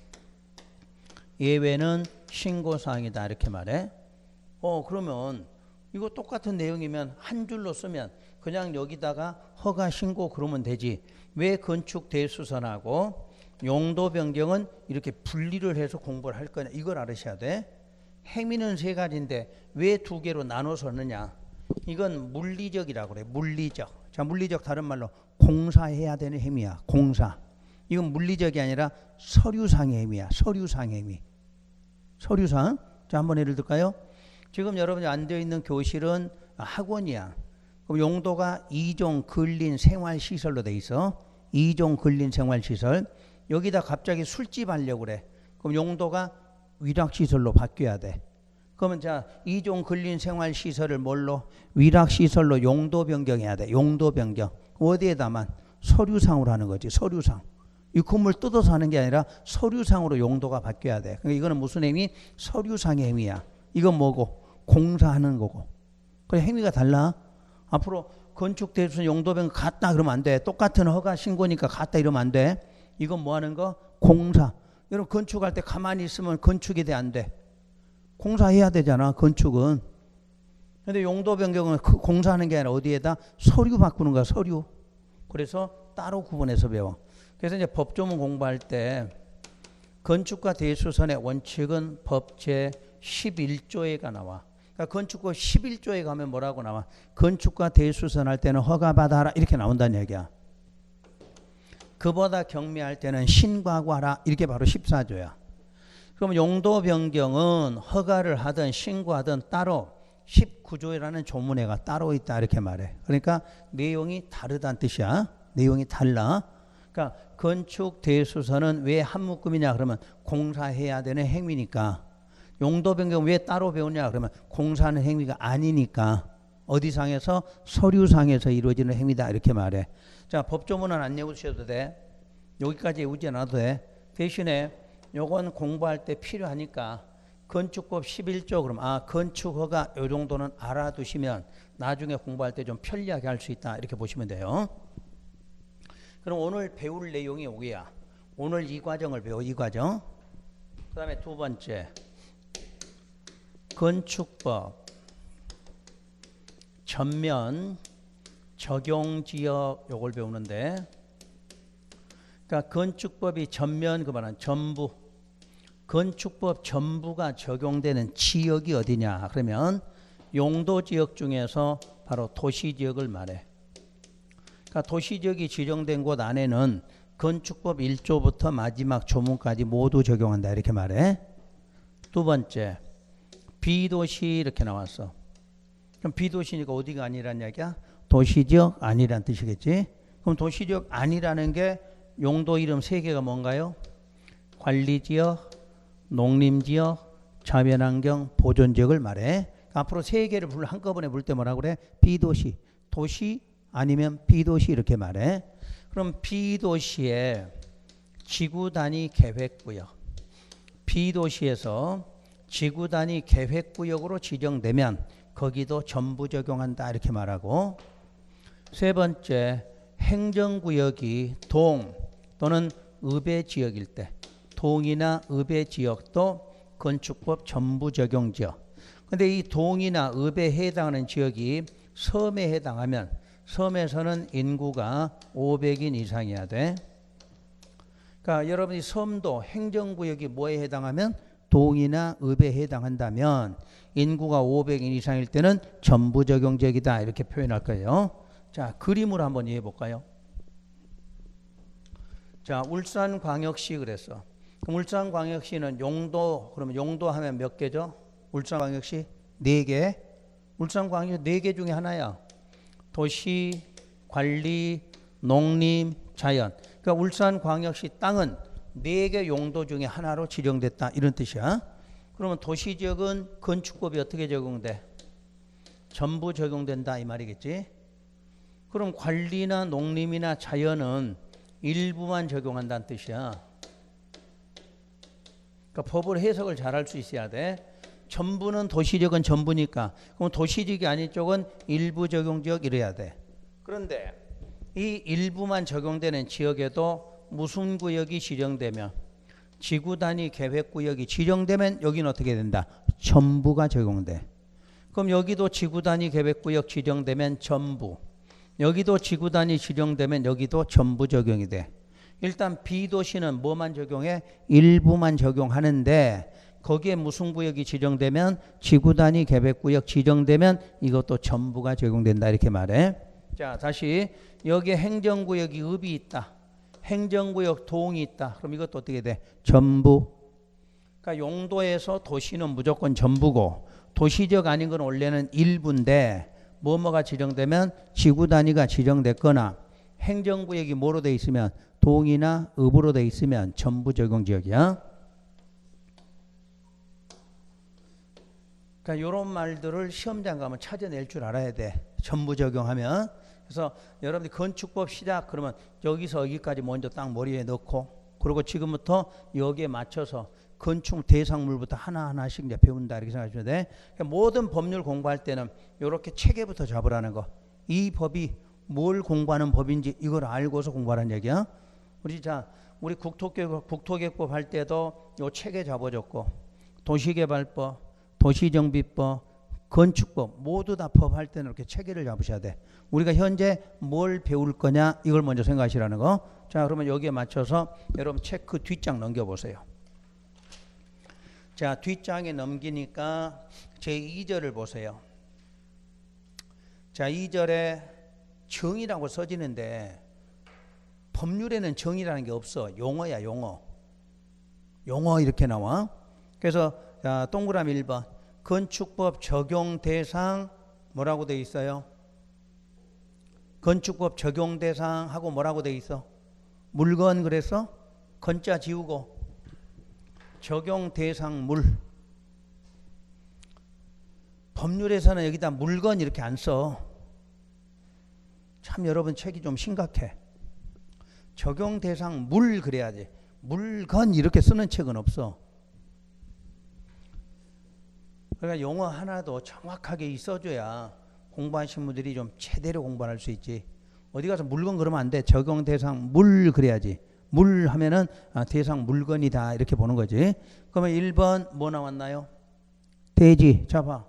예외는 신고사항이다 이렇게 말해. 그러면 이거 똑같은 내용이면 한 줄로 쓰면 그냥 여기다가 허가 신고 그러면 되지. 왜 건축 대수선하고 용도 변경은 이렇게 분리를 해서 공부를 할 거냐, 이걸 알으셔야 돼. 행위는 3가지인데 왜 2개로 나눠서 하느냐? 이건 물리적이라고 그래. 물리적. 자, 물리적 다른 말로 공사해야 되는 행위야. 공사. 이건 물리적이 아니라 서류상의 행위야. 서류상의 행위. 서류상. 자, 한번 예를 들까요? 지금 여러분이 앉아 있는 교실은 학원이야. 그럼 용도가 2종 근린 생활시설로 돼 있어. 2종 근린 생활시설. 여기다 갑자기 술집 하려고 그래. 그럼 용도가 위락시설로 바뀌어야 돼. 그러면 자, 2종 근린 생활시설을 뭘로? 위락시설로 용도 변경해야 돼. 용도 변경. 어디에다만? 서류상으로 하는 거지. 서류상. 이 건물 뜯어서 하는 게 아니라 서류상으로 용도가 바뀌어야 돼. 그러니까 이거는 무슨 행위? 서류상의 행위야. 이건 뭐고? 공사하는 거고. 그래, 행위가 달라. 앞으로 건축 대수선 용도 변경 같다 그러면 안 돼. 똑같은 허가 신고니까 같다 이러면 안 돼. 이건 뭐 하는 거? 공사. 여러분 건축할 때 가만히 있으면 건축이 돼, 안 돼? 공사해야 되잖아, 건축은. 근데 용도 변경은 공사하는 게 아니라 어디에다? 서류 바꾸는 거야, 서류. 그래서 따로 구분해서 배워. 그래서 이제 법조문 공부할 때 건축과 대수선의 원칙은 법 제 11조에가 나와. 그러니까 건축법 11조에 가면 뭐라고 나와? 건축과 대수선 할 때는 허가받아라 이렇게 나온다는 얘기야. 그보다 경미할 때는 신고하고 하라 이렇게 바로 14조야. 그럼 용도 변경은 허가를 하든 신고하든 따로 구조라는 조문회가 따로 있다 이렇게 말해. 그러니까 내용이 다르다는 뜻이야. 내용이 달라. 그러니까 건축 대수서는 왜 한 묶음이냐 그러면 공사해야 되는 행위니까. 용도 변경 왜 따로 배우냐 그러면 공사하는 행위가 아니니까. 어디상에서? 서류상에서 이루어지는 행위다 이렇게 말해. 자, 법조문은 안 외우셔도 돼. 여기까지 외우지 않아도 돼. 대신에 요건 공부할 때 필요하니까 건축법 11조 그럼 건축허가 요 정도는 알아두시면 나중에 공부할 때 좀 편리하게 할 수 있다 이렇게 보시면 돼요. 그럼 오늘 배울 내용이 여기야. 오늘 이 과정을 배워. 이 과정. 그 다음에 두 번째 건축법 전면 적용지역 요걸 배우는데, 그러니까 건축법이 전면 그 말은 전부, 건축법 전부가 적용되는 지역이 어디냐 그러면 용도지역 중에서 바로 도시지역을 말해. 그러니까 도시지역이 지정된 곳 안에는 건축법 1조부터 마지막 조문까지 모두 적용한다 이렇게 말해. 두 번째 비도시 이렇게 나왔어. 그럼 비도시니까 어디가 아니란 얘기야? 도시지역 아니란 뜻이겠지. 그럼 도시지역 아니라는 게 용도 이름 세 개가 뭔가요? 관리지역, 농림지역, 자연환경, 보존지역을 말해. 앞으로 세 개를 한꺼번에 볼 때 뭐라고 그래? 비도시, 도시 아니면 비도시 이렇게 말해. 그럼 비도시의 지구단위 계획구역, 비도시에서 지구단위 계획구역으로 지정되면 거기도 전부 적용한다 이렇게 말하고, 세 번째 행정구역이 동 또는 읍의 때 동이나 읍의 지역도 건축법 전부 적용지역. 근데 이 동이나 읍에 해당하는 지역이 섬에 해당하면 섬에서는 인구가 500인 이상이어야 돼. 그러니까 여러분이 섬도 행정구역이 뭐에 해당하면 동이나 읍에 해당한다면 인구가 500인 이상일 때는 전부 적용지역이다 이렇게 표현할 거예요. 자, 그림으로 한번 이해해 볼까요? 자, 울산광역시 그랬어. 그럼 울산광역시는 용도, 그러면 용도 하면 몇 개죠? 울산광역시 4개. 울산광역시 4개 중에 하나야. 도시, 관리, 농림, 자연. 그러니까 울산광역시 땅은 4개 용도 중에 하나로 지정됐다 이런 뜻이야. 그러면 도시지역은 건축법이 어떻게 적용돼? 전부 적용된다 이 말이겠지. 그럼 관리나 농림이나 자연은 일부만 적용한다는 뜻이야. 그러니까 법을 해석을 잘할 수 있어야 돼. 전부는 도시지역은 전부니까 그럼 도시지역이 아닌 쪽은 일부 적용지역 이래야 돼. 그런데 이 일부만 적용되는 지역에도 무슨 구역이 지정되면, 지구단위 계획구역이 지정되면 여기는 어떻게 된다? 전부가 적용돼. 그럼 여기도 지구단위 계획구역 지정되면 전부, 여기도 지구단위 지정되면 여기도 전부 적용이 돼. 일단 비도시는 뭐만 적용해? 일부만 적용하는데 거기에 무슨 구역이 지정되면, 지구단위 계획구역 지정되면 이것도 전부가 적용된다 이렇게 말해. 자, 다시 여기에 행정구역이 읍이 있다, 행정구역 동이 있다. 그럼 이것도 어떻게 돼? 전부. 그러니까 용도에서 도시는 무조건 전부고 도시지역 아닌 건 원래는 일부인데 뭐뭐가 지정되면 지구단위가 지정됐거나 행정구역이 뭐로 돼 있으면 동이나 읍으로 돼 있으면 전부 적용지역이야. 그러니까 이런 말들을 시험장 가면 찾아낼 줄 알아야 돼. 전부 적용하면. 그래서 여러분들이 건축법 시작 그러면 여기서 여기까지 먼저 딱 머리에 넣고, 그리고 지금부터 여기에 맞춰서 건축 대상물부터 하나하나씩 이제 배운다 이렇게 생각하시면 돼. 그러니까 모든 법률 공부할 때는 이렇게 체계부터 잡으라는 거. 이 법이 뭘 공부하는 법인지 이걸 알고서 공부하라는 얘기야. 우리 국토개혁법 할 때도 요 체계 잡아줬고, 도시개발법, 도시정비법, 건축법 모두 다 법할 때는 이렇게 체계를 잡으셔야 돼. 우리가 현재 뭘 배울 거냐 이걸 먼저 생각하시라는 거. 자, 그러면 여기에 맞춰서 여러분 체크 뒷장 넘겨보세요. 자, 뒷장에 넘기니까 제2절을 보세요. 자, 2절에 정의라고 써지는데 법률에는 정의라는 게 없어. 용어야, 용어. 용어 이렇게 나와. 그래서 자, 동그라미 1번 건축법 적용 대상 뭐라고 돼 있어요? 건축법 적용 대상하고 뭐라고 돼 있어? 물건. 그래서 건자 지우고 적용 대상 물. 법률에서는 여기다 물건 이렇게 안 써. 참 여러분 책이 좀 심각해. 적용 대상 물 그래야지. 물건 이렇게 쓰는 책은 없어. 그러니까 용어 하나도 정확하게 써줘야 공부하신 분들이 좀 제대로 공부할 수 있지. 어디 가서 물건 그러면 안 돼. 적용 대상 물 그래야지. 물 하면은 대상 물건이다 이렇게 보는 거지. 그러면 1번 뭐 나왔나요? 대지. 자 봐.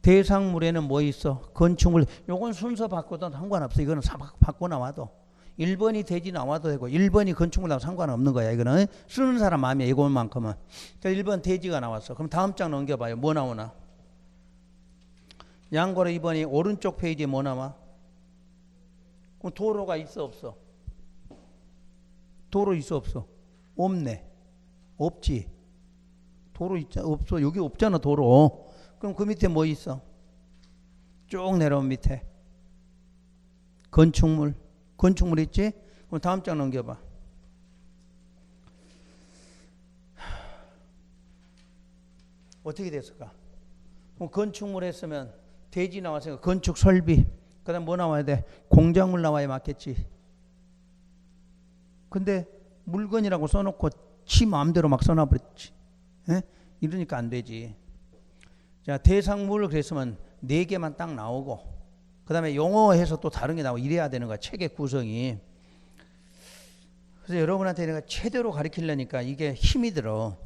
대상물에는 뭐 있어? 건축물. 요건 순서 바꿔도 상관없어. 이거는 바꿔 나와도. 1번이 대지 나와도 되고 1번이 건축물 나와도 상관없는 거야. 이거는 쓰는 사람 마음이야. 이것만큼은. 자, 1번 대지가 나왔어. 그럼 다음 장 넘겨봐요. 뭐 나오나? 양고로 2번이 오른쪽 페이지에 뭐 나와? 그럼 도로가 있어 없어? 도로 있어 없어? 없네. 없지. 도로 있자 없어. 여기 없잖아 도로. 그럼 그 밑에 뭐 있어? 쭉 내려온 밑에 건축물. 건축물 있지? 그럼 다음 장 넘겨봐. 어떻게 됐을까? 그럼 건축물 했으면 대지 나왔으니까 건축 설비. 그 다음 뭐 나와야 돼? 공작물 나와야 맞겠지. 근데 물건이라고 써놓고 지 마음대로 막 써놔버렸지. 에? 이러니까 안 되지. 자, 대상물 그랬으면 4개만 딱 나오고 그 다음에 용어해서 또 다른 게 나오고 이래야 되는 거야. 책의 구성이. 그래서 여러분한테 내가 제대로 가르치려니까 이게 힘이 들어.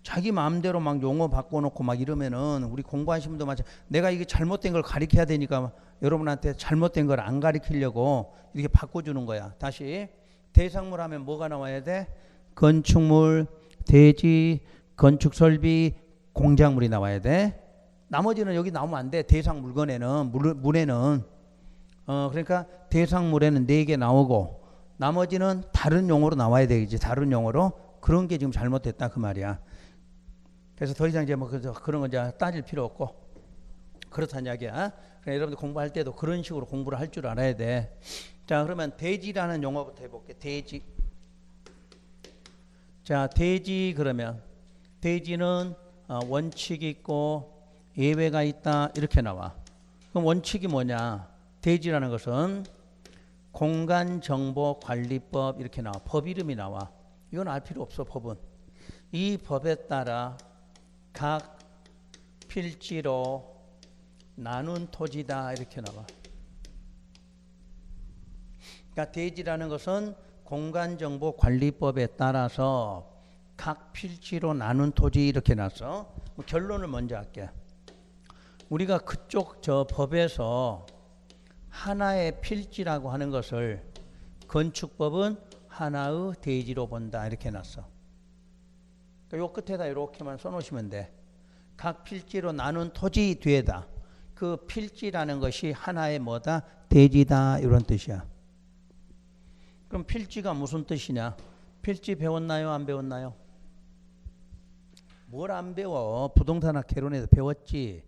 자기 마음대로 막 용어 바꿔놓고 막 이러면은 우리 공부하신 분도 마찬가지. 내가 이게 잘못된 걸 가르쳐야 되니까 여러분한테 잘못된 걸 안 가르치려고 이렇게 바꿔주는 거야. 다시 대상물 하면 뭐가 나와야 돼? 건축물, 대지, 건축설비, 공작물이 나와야 돼. 나머지는 여기 나오면 안 돼. 대상 물건에는 물에는 그러니까 대상물에는 4개 나오고 나머지는 다른 용어로 나와야 되겠지. 다른 용어로. 그런 게 지금 잘못됐다 그 말이야. 그래서 더 이상 이제 뭐 그런 거 이제 따질 필요 없고 그렇다는 이야기야. 그러니까 여러분들 공부할 때도 그런 식으로 공부를 할 줄 알아야 돼. 자, 그러면 대지라는 용어부터 해볼게. 대지. 자, 대지 그러면 대지는 원칙이 있고 예외가 있다 이렇게 나와. 그럼 원칙이 뭐냐? 대지라는 것은 공간정보관리법 이렇게 나와. 법 이름이 나와. 이건 알 필요 없어. 법은. 이 법에 따라 각 필지로 나눈 토지다 이렇게 나와. 그러니까 대지라는 것은 공간정보관리법에 따라서 각 필지로 나눈 토지 이렇게 놨어. 결론을 먼저 할게. 우리가 그쪽 저 법에서 하나의 필지라고 하는 것을 건축법은 하나의 대지로 본다 이렇게 놨어. 그러니까 요 끝에다 이렇게만 써놓으시면 돼. 각 필지로 나눈 토지 뒤에다 그 필지라는 것이 하나의 뭐다? 대지다 이런 뜻이야. 그럼 필지가 무슨 뜻이냐? 필지 배웠나요? 안 배웠나요? 뭘 안 배워? 부동산학 개론에서 배웠지.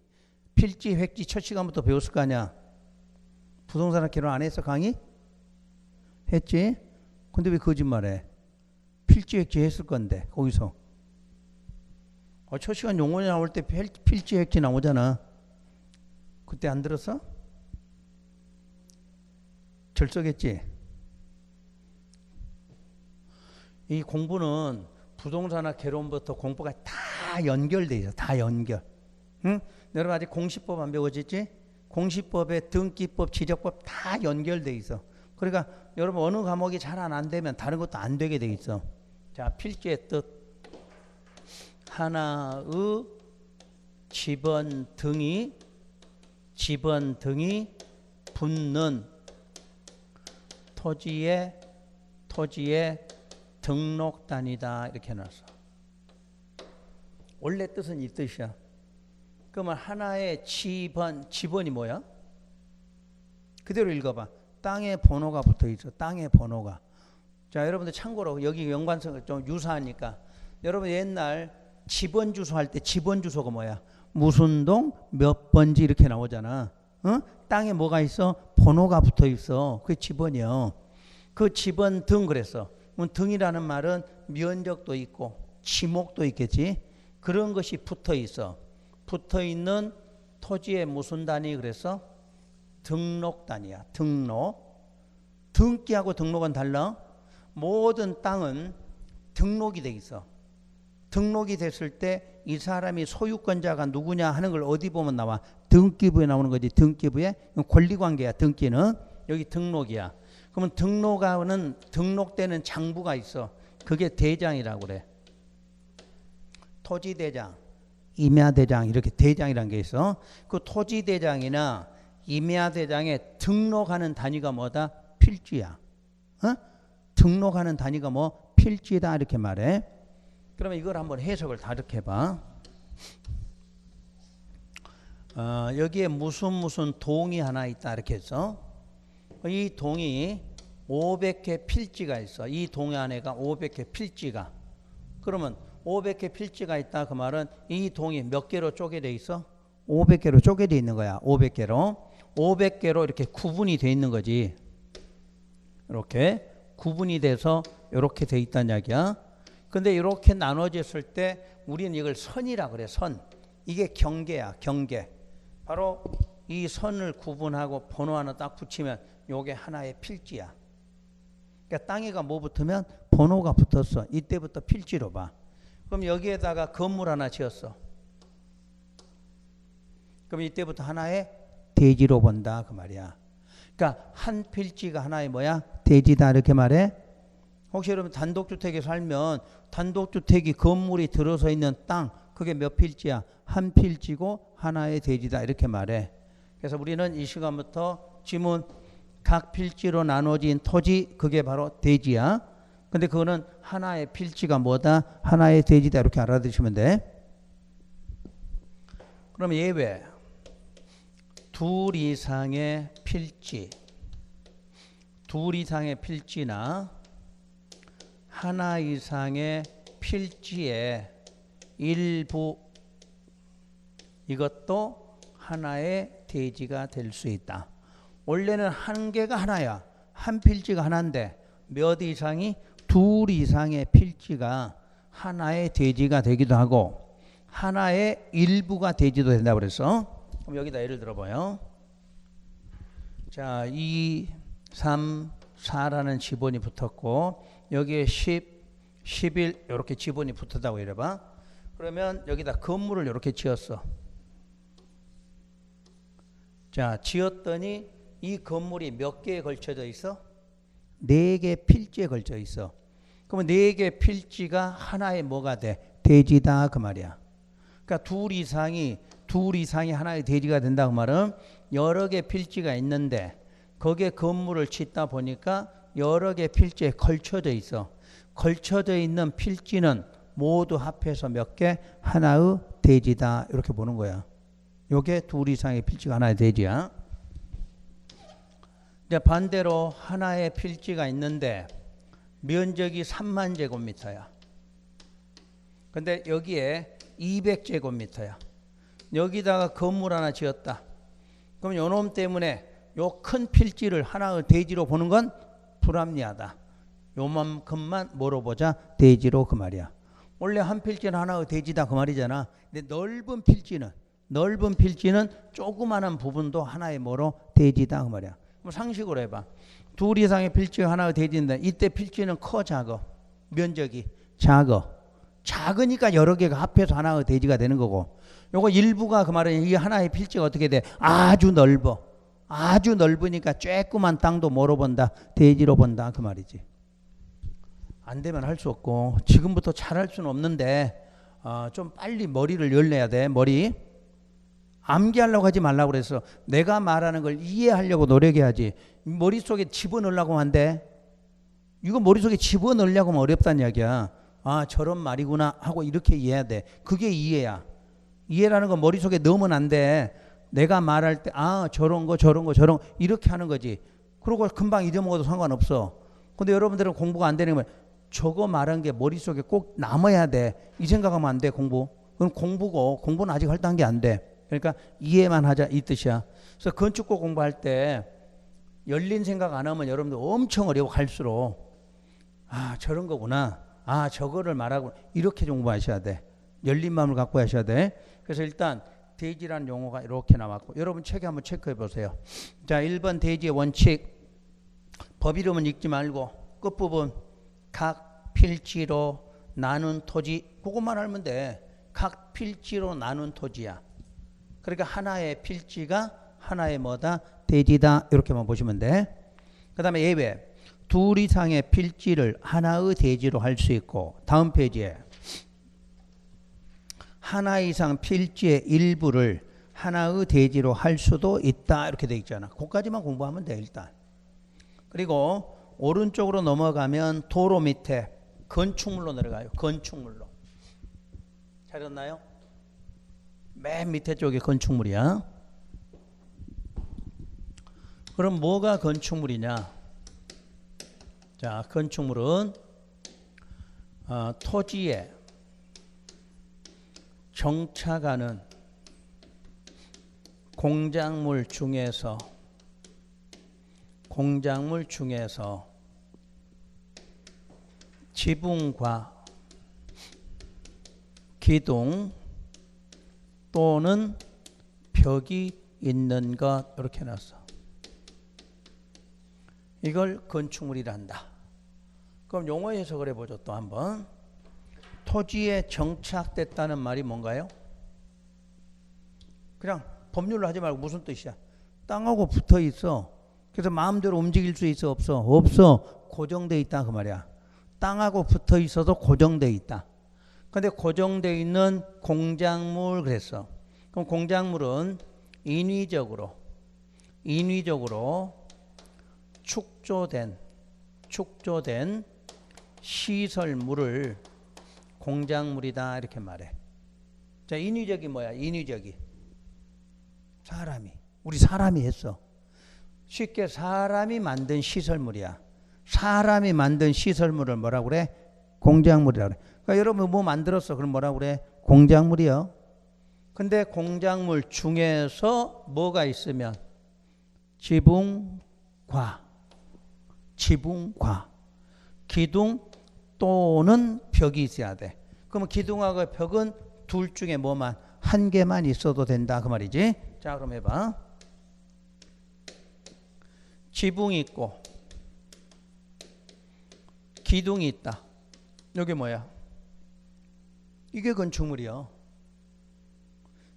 필지, 획지 첫 시간부터 배웠을 거 아니야. 부동산학 개론 안 했어 강의? 했지? 근데 왜 거짓말해? 필지, 획지 했을 건데 거기서. 첫 시간 용어에 나올 때 필지, 획지 나오잖아. 그때 안 들었어? 절석했지? 이 공부는 부동산학 개론부터 공부가 다 연결돼 있어. 다 연결. 응? 여러분 아직 공시법 안 배워졌지? 공시법에 등기법, 지적법 다 연결돼 있어. 그러니까 여러분 어느 과목이 잘 안 되면 다른 것도 안 되게 돼 있어. 자, 필지의 뜻. 하나의 지번 등이 붙는 토지의 등록단이다 이렇게 놨어. 원래 뜻은 이 뜻이야. 그러면 하나의 지번이 뭐야? 그대로 읽어봐. 땅에 번호가 붙어 있어. 땅에 번호가. 자, 여러분들 참고로 여기 연관성이 좀 유사하니까 여러분 옛날 지번 주소 할 때 지번 주소가 뭐야? 무슨 동 몇 번지 이렇게 나오잖아. 땅에 뭐가 있어? 번호가 붙어 있어. 그게 집원이요. 그 집원 등 그랬어. 등이라는 말은 면적도 있고 지목도 있겠지. 그런 것이 붙어 있어. 붙어 있는 토지의 무슨 단위 그랬어? 등록 단위야. 등록. 등기하고 등록은 달라. 모든 땅은 등록이 돼 있어. 등록이 됐을 때 이 사람이 소유권자가 누구냐 하는 걸 어디 보면 나와? 등기부에 나오는 거지. 등기부에 권리관계야. 등기는 여기 등록이야. 그러면 등록되는 장부가 있어. 그게 대장이라고 그래. 토지대장, 임야대장 이렇게 대장이라는 게 있어. 그 토지대장이나 임야대장에 등록하는 단위가 뭐다? 필지야. 등록하는 단위가 뭐? 필지다 이렇게 말해. 그러면 이걸 한번 해석을 다르게 해봐. 여기에 무슨 동이 하나 있다 이렇게 해서 이 동이 500개 필지가 있어. 이 동 안에가 500개 필지가. 그러면 500개 필지가 있다 그 말은 이 동이 몇 개로 쪼개져 있어? 500개로 쪼개져 있는 거야. 500개로 이렇게 구분이 돼 있는 거지. 이렇게 구분이 돼서 이렇게 돼 있다는 이야기야. 근데 이렇게 나눠졌을 때 우리는 이걸 선이라 그래. 선. 이게 경계야. 경계. 바로 이 선을 구분하고 번호 하나 딱 붙이면 요게 하나의 필지야. 그러니까 땅에가 뭐 붙으면 번호가 붙었어. 이때부터 필지로 봐. 그럼 여기에다가 건물 하나 지었어. 그럼 이때부터 하나의 대지로 본다 그 말이야. 그러니까 한 필지가 하나의 뭐야? 대지다 이렇게 말해. 혹시 여러분 단독주택에 살면 단독주택이 건물이 들어서 있는 땅 그게 몇 필지야? 한 필지고 하나의 대지다 이렇게 말해. 그래서 우리는 이 시간부터 지문 각 필지로 나눠진 토지 그게 바로 대지야. 근데 그거는 하나의 필지가 뭐다? 하나의 대지다 이렇게 알아두시면 돼. 그럼 예외 둘 이상의 필지 둘 이상의 필지나 하나 이상의 필지의 일부 이것도 하나의 대지가 될 수 있다. 원래는 한 개가 하나야. 한 필지가 하나인데 몇 이상이 둘 이상의 필지가 하나의 대지가 되기도 하고 하나의 일부가 대지도 된다고 그랬어. 그럼 여기다 예를 들어봐요. 자, 2, 3, 4라는 지번이 붙었고 여기에 10, 11 이렇게 지번이 붙었다고 이래봐. 그러면 여기다 건물을 이렇게 지었어. 자, 지었더니 이 건물이 몇 개에 걸쳐져 있어? 4개 필지에 걸쳐 있어. 그러면 4개 필지가 하나의 뭐가 돼? 대지다 그 말이야. 그러니까 둘 이상이 하나의 대지가 된다 그 말은 여러 개 필지가 있는데 거기에 건물을 짓다 보니까 여러 개 필지에 걸쳐져 있어. 걸쳐져 있는 필지는 모두 합해서 몇 개? 하나의 대지다 이렇게 보는 거야. 요게 둘 이상의 필지가 하나의 대지야. 이제 반대로 하나의 필지가 있는데 면적이 3만 제곱미터야. 근데 여기에 200제곱미터야. 여기다가 건물 하나 지었다. 그럼 요놈 때문에 요 큰 필지를 하나의 대지로 보는 건 불합리하다. 요만큼만 뭐로 보자? 대지로 그 말이야. 원래 한 필지는 하나의 대지다 그 말이잖아. 근데 넓은 필지는 조그마한 부분도 하나의 뭐로? 대지다 그 말이야. 뭐 상식으로 해봐. 둘 이상의 필지가 하나의 대지인데 이때 필지는 커 작어? 면적이 작어. 작으니까 여러 개가 합해서 하나의 대지가 되는 거고 요거 일부가 그 말은 이 하나의 필지가 어떻게 돼? 아주 넓어. 아주 넓으니까 쬐끄만 땅도 뭐로 본다? 대지로 본다 그 말이지. 안 되면 할 수 없고 지금부터 잘할 수는 없는데 좀 빨리 머리를 열내야 돼. 머리 암기하려고 하지 말라고 그랬어. 내가 말하는 걸 이해하려고 노력해야지. 머릿속에 집어넣으려고 하면 안 돼. 이거 머릿속에 집어넣으려고 하면 어렵다는 이야기야. 아 저런 말이구나 하고 이렇게 이해해야 돼. 그게 이해야. 이해라는 건 머릿속에 넣으면 안 돼. 내가 말할 때 저런 거 이렇게 하는 거지. 그러고 금방 잊어먹어도 상관없어. 근데 여러분들은 공부가 안 되는 거야. 저거 말한 게 머릿속에 꼭 남아야 돼. 이 생각하면 안 돼. 공부. 그건 공부고 공부는 아직 할 단계 안 돼. 그러니까 이해만 하자 이 뜻이야. 그래서 건축고 공부할 때 열린 생각 안 하면 여러분들 엄청 어려워 갈수록 아 저런 거구나. 아 저거를 말하고 이렇게 공부하셔야 돼. 열린 마음을 갖고 하셔야 돼. 그래서 일단 대지라는 용어가 이렇게 나왔고 여러분 책에 한번 체크해 보세요. 자 1번 대지의 원칙 법 이름은 읽지 말고 끝부분 각 필지로 나눈 토지 그것만 알면 돼. 각 필지로 나눈 토지야. 그러니까 하나의 필지가 하나의 뭐다? 대지다. 이렇게만 보시면 돼. 그 다음에 예외 둘 이상의 필지를 하나의 대지로 할 수 있고 다음 페이지에 하나 이상 필지의 일부를 하나의 대지로 할 수도 있다. 이렇게 돼 있잖아. 그것까지만 공부하면 돼 일단. 그리고 오른쪽으로 넘어가면 도로 밑에 건축물로 내려가요. 건축물로. 찾았나요? 맨 밑에 쪽이 건축물이야. 그럼 뭐가 건축물이냐? 자, 건축물은 토지에 정착하는 공작물 중에서 지붕과 기둥 또는 벽이 있는 것 이렇게 놨어. 이걸 건축물이라 한다. 그럼 용어 해석을 해보죠. 또 한번. 토지에 정착됐다는 말이 뭔가요? 그냥 법률로 하지 말고 무슨 뜻이야? 땅하고 붙어 있어. 그래서 마음대로 움직일 수 있어? 없어? 없어. 고정돼 있다 그 말이야. 땅하고 붙어 있어도 고정돼 있다. 근데 고정돼 있는 공작물 그랬어. 그럼 공작물은 인위적으로 축조된 시설물을 공작물이다 이렇게 말해. 자, 인위적이 뭐야? 인위적이 우리 사람이 했어. 쉽게 사람이 만든 시설물이야. 사람이 만든 시설물을 뭐라고 그래? 공작물이라고 그래. 그러니까 여러분 뭐 만들었어? 그럼 뭐라고 그래? 공작물이요. 근데 공작물 중에서 뭐가 있으면 지붕과 기둥 또는 벽이 있어야 돼. 그러면 기둥하고 벽은 둘 중에 뭐만 한 개만 있어도 된다 그 말이지. 자 그럼 해봐. 지붕이 있고 기둥이 있다. 여기 뭐야? 이게 건축물이야.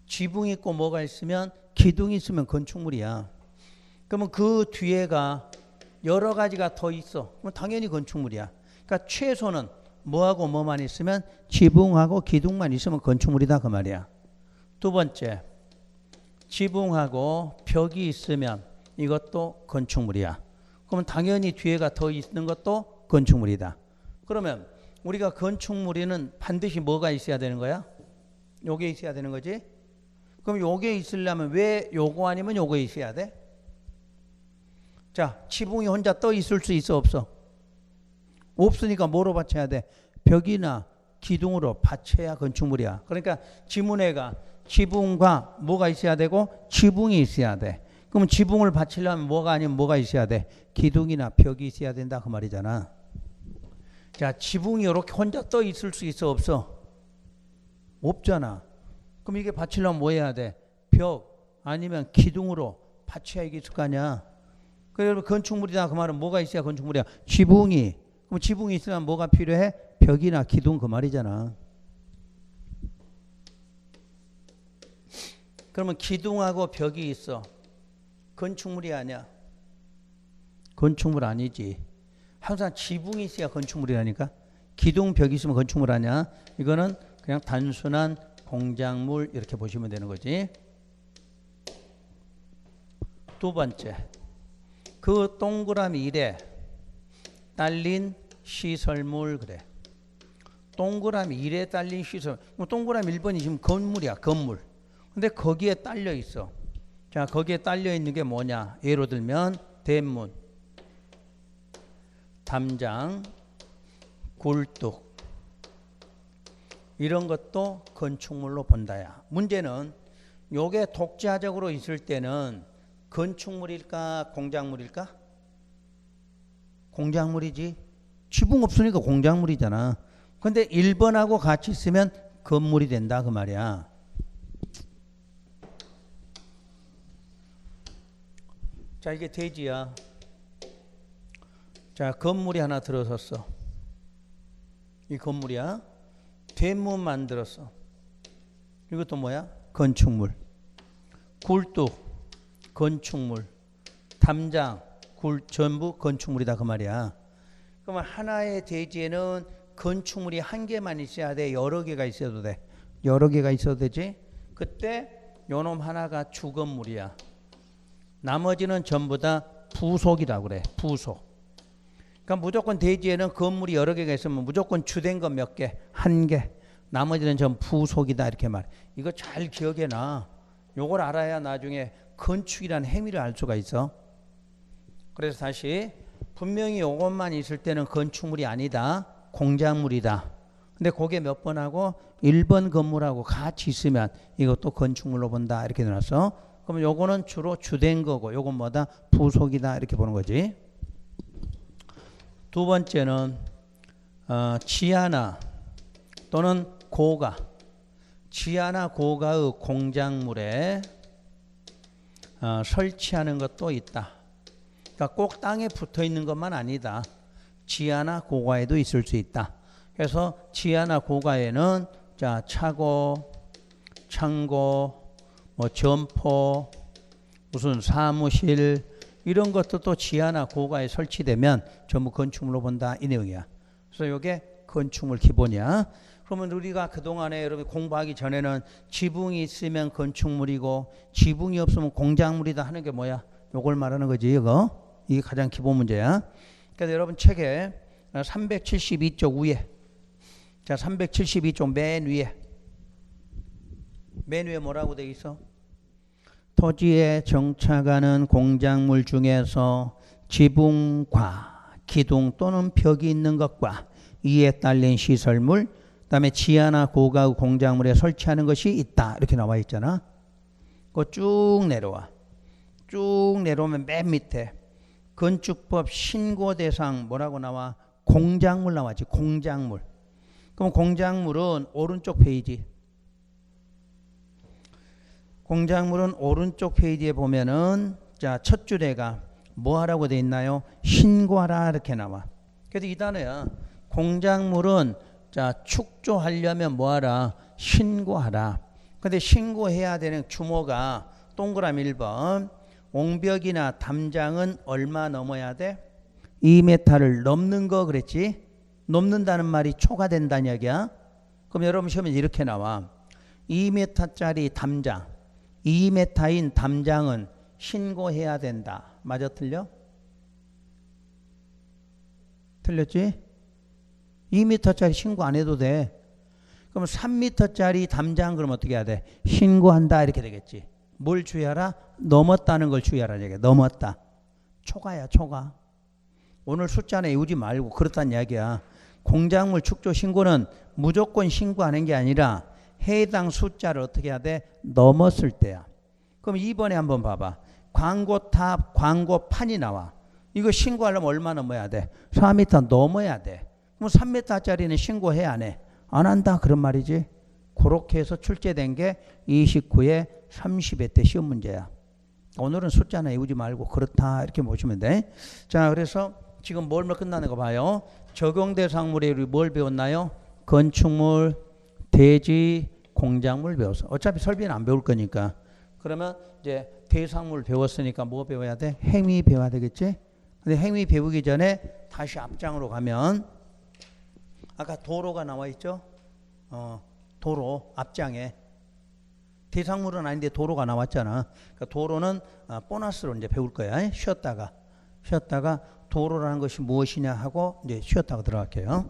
지붕이 있고 뭐가 있으면 기둥이 있으면 건축물이야. 그러면 그 뒤에가 여러 가지가 더 있어. 그럼 당연히 건축물이야. 그러니까 최소는 뭐하고 뭐만 있으면 지붕하고 기둥만 있으면 건축물이다 그 말이야. 두 번째, 지붕하고 벽이 있으면 이것도 건축물이야. 그러면 당연히 뒤에가 더 있는 것도 건축물이다. 그러면 우리가 건축물에는 반드시 뭐가 있어야 되는 거야? 요게 있어야 되는 거지? 그럼 요게 있으려면 왜 요거 아니면 요거 있어야 돼? 자, 지붕이 혼자 떠 있을 수 있어 없어? 없으니까 뭐로 받쳐야 돼? 벽이나 기둥으로 받쳐야 건축물이야. 그러니까 지문회가 지붕과 뭐가 있어야 되고 지붕이 있어야 돼. 그럼 지붕을 받치려면 뭐가 아니면 뭐가 있어야 돼? 기둥이나 벽이 있어야 된다 그 말이잖아. 자, 지붕이 이렇게 혼자 떠 있을 수 있어 없어? 없잖아. 그럼 이게 받치려면 뭐 해야 돼? 벽 아니면 기둥으로 받쳐야 이게 있을 거 아니야. 그래서 건축물이다 그 말은 뭐가 있어야 건축물이야? 지붕이. 그럼 지붕이 있으면 뭐가 필요해? 벽이나 기둥 그 말이잖아. 그러면 기둥하고 벽이 있어. 건축물이 아니야? 건축물 아니지. 항상 지붕이 있어야 건축물이라니까. 기둥 벽이 있으면 건축물 아니야. 이거는 그냥 단순한 공작물 이렇게 보시면 되는 거지. 두 번째, 그 동그라미 1에 딸린 시설물 그래. 동그라미 1에 딸린 시설. 동그라미 1번이 지금 건물이야. 건물. 근데 거기에 딸려 있어. 자, 거기에 딸려 있는 게 뭐냐? 예로 들면 대문, 담장, 굴뚝 이런 것도 건축물로 본다야. 문제는 요게 독자적으로 있을 때는 건축물일까 공작물일까? 공작물이지. 지붕 없으니까 공작물이잖아. 근데 1번하고 같이 있으면 건물이 된다 그 말이야. 자, 이게 대지야. 자, 건물이 하나 들어섰어. 이 건물이야. 대문 만들었어. 이것도 뭐야? 건축물. 굴뚝 건축물. 담장 굴 전부 건축물이다 그 말이야. 그러면 하나의 대지에는 건축물이 한 개만 있어야 돼? 여러 개가 있어도 돼? 여러 개가 있어도 되지? 그때 요놈 하나가 주건물이야. 나머지는 전부 다 부속이라고 그래. 부속. 그러니까 무조건 대지에는 건물이 여러 개가 있으면 무조건 주된 건 몇 개? 한 개. 나머지는 전 부속이다 이렇게 말해. 이거 잘 기억해놔. 요걸 알아야 나중에 건축이라는 행위를 알 수가 있어. 그래서 다시 분명히 요것만 있을 때는 건축물이 아니다. 공작물이다. 근데 그게 몇 번 하고 1번 건물하고 같이 있으면 이것도 건축물로 본다 이렇게 나왔어. 그러면 요거는 주로 주된 거고 요건 뭐다? 부속이다 이렇게 보는 거지. 두 번째는 지하나 또는 고가. 지하나 고가의 공작물에 설치하는 것도 있다. 그러니까 꼭 땅에 붙어 있는 것만 아니다. 지하나 고가에도 있을 수 있다. 그래서 지하나 고가에는 자 차고, 창고, 뭐 점포, 무슨 사무실 이런 것도 지하나 고가에 설치되면 전부 건축물로 본다 이 내용이야. 그래서 이게 건축물 기본이야. 그러면 우리가 그동안에 여러분 공부하기 전에는 지붕이 있으면 건축물이고 지붕이 없으면 공작물이다 하는 게 뭐야? 요걸 말하는 거지 이거. 이게 가장 기본 문제야. 그래서 여러분 책에 372쪽 위에 자 372쪽 맨 위에 뭐라고 돼 있어? 토지에 정착하는 공작물 중에서 지붕과 기둥 또는 벽이 있는 것과 이에 딸린 시설물 그다음에 지하나 고가의 공작물에 설치하는 것이 있다 이렇게 나와 있잖아. 그거 쭉 내려와. 쭉 내려오면 맨 밑에 건축법 신고 대상 뭐라고 나와? 공작물 나와지. 공작물. 그럼 공작물은 오른쪽 페이지. 공작물은 오른쪽 페이지에 보면은 자, 첫 줄에가 뭐 하라고 돼 있나요? 신고하라 이렇게 나와. 그래서 이 단어야. 공작물은 자, 축조하려면 뭐 하라? 신고하라. 근데 신고해야 되는 규모가 동그라미 1번. 옹벽이나 담장은 얼마 넘어야 돼? 2m를 넘는 거 그랬지? 넘는다는 말이 초과된다는 이야기야. 그럼 여러분 시험에 이렇게 나와. 2m짜리 담장, 2m인 담장은 신고해야 된다. 맞아 틀려? 틀렸지? 2m짜리 신고 안 해도 돼. 그럼 3m짜리 담장 그럼 어떻게 해야 돼? 신고한다 이렇게 되겠지. 뭘 주의하라? 넘었다는 걸 주의하라는 얘기야. 넘었다. 초과야 초과. 오늘 숫자는 외우지 말고 그렇다는 이야기야. 공작물 축조 신고는 무조건 신고하는 게 아니라 해당 숫자를 어떻게 해야 돼? 넘었을 때야. 그럼 2번에 한번 봐봐. 광고탑, 광고판이 나와. 이거 신고하려면 얼마 넘어야 돼? 4m 넘어야 돼. 그럼 3m짜리는 신고해야 안 해? 안 한다 그런 말이지. 그렇게 해서 출제된 게 29에 30회 때 시험 문제야. 오늘은 숫자나 외우지 말고 그렇다 이렇게 보시면 돼. 자, 그래서 지금 뭘 끝나는 거 봐요. 적용 대상물에 우리 뭘 배웠나요? 건축물, 대지, 공작물 배웠어. 어차피 설비는 안 배울 거니까. 그러면 이제 대상물 배웠으니까 뭐 배워야 돼? 행위 배워야 되겠지? 근데 행위 배우기 전에 다시 앞장으로 가면 아까 도로가 나와 있죠? 도로 앞장에 대상물은 아닌데 도로가 나왔잖아. 그러니까 도로는 보너스로 이제 배울 거야. 쉬었다가 도로라는 것이 무엇이냐 하고 이제 쉬었다가 들어갈게요.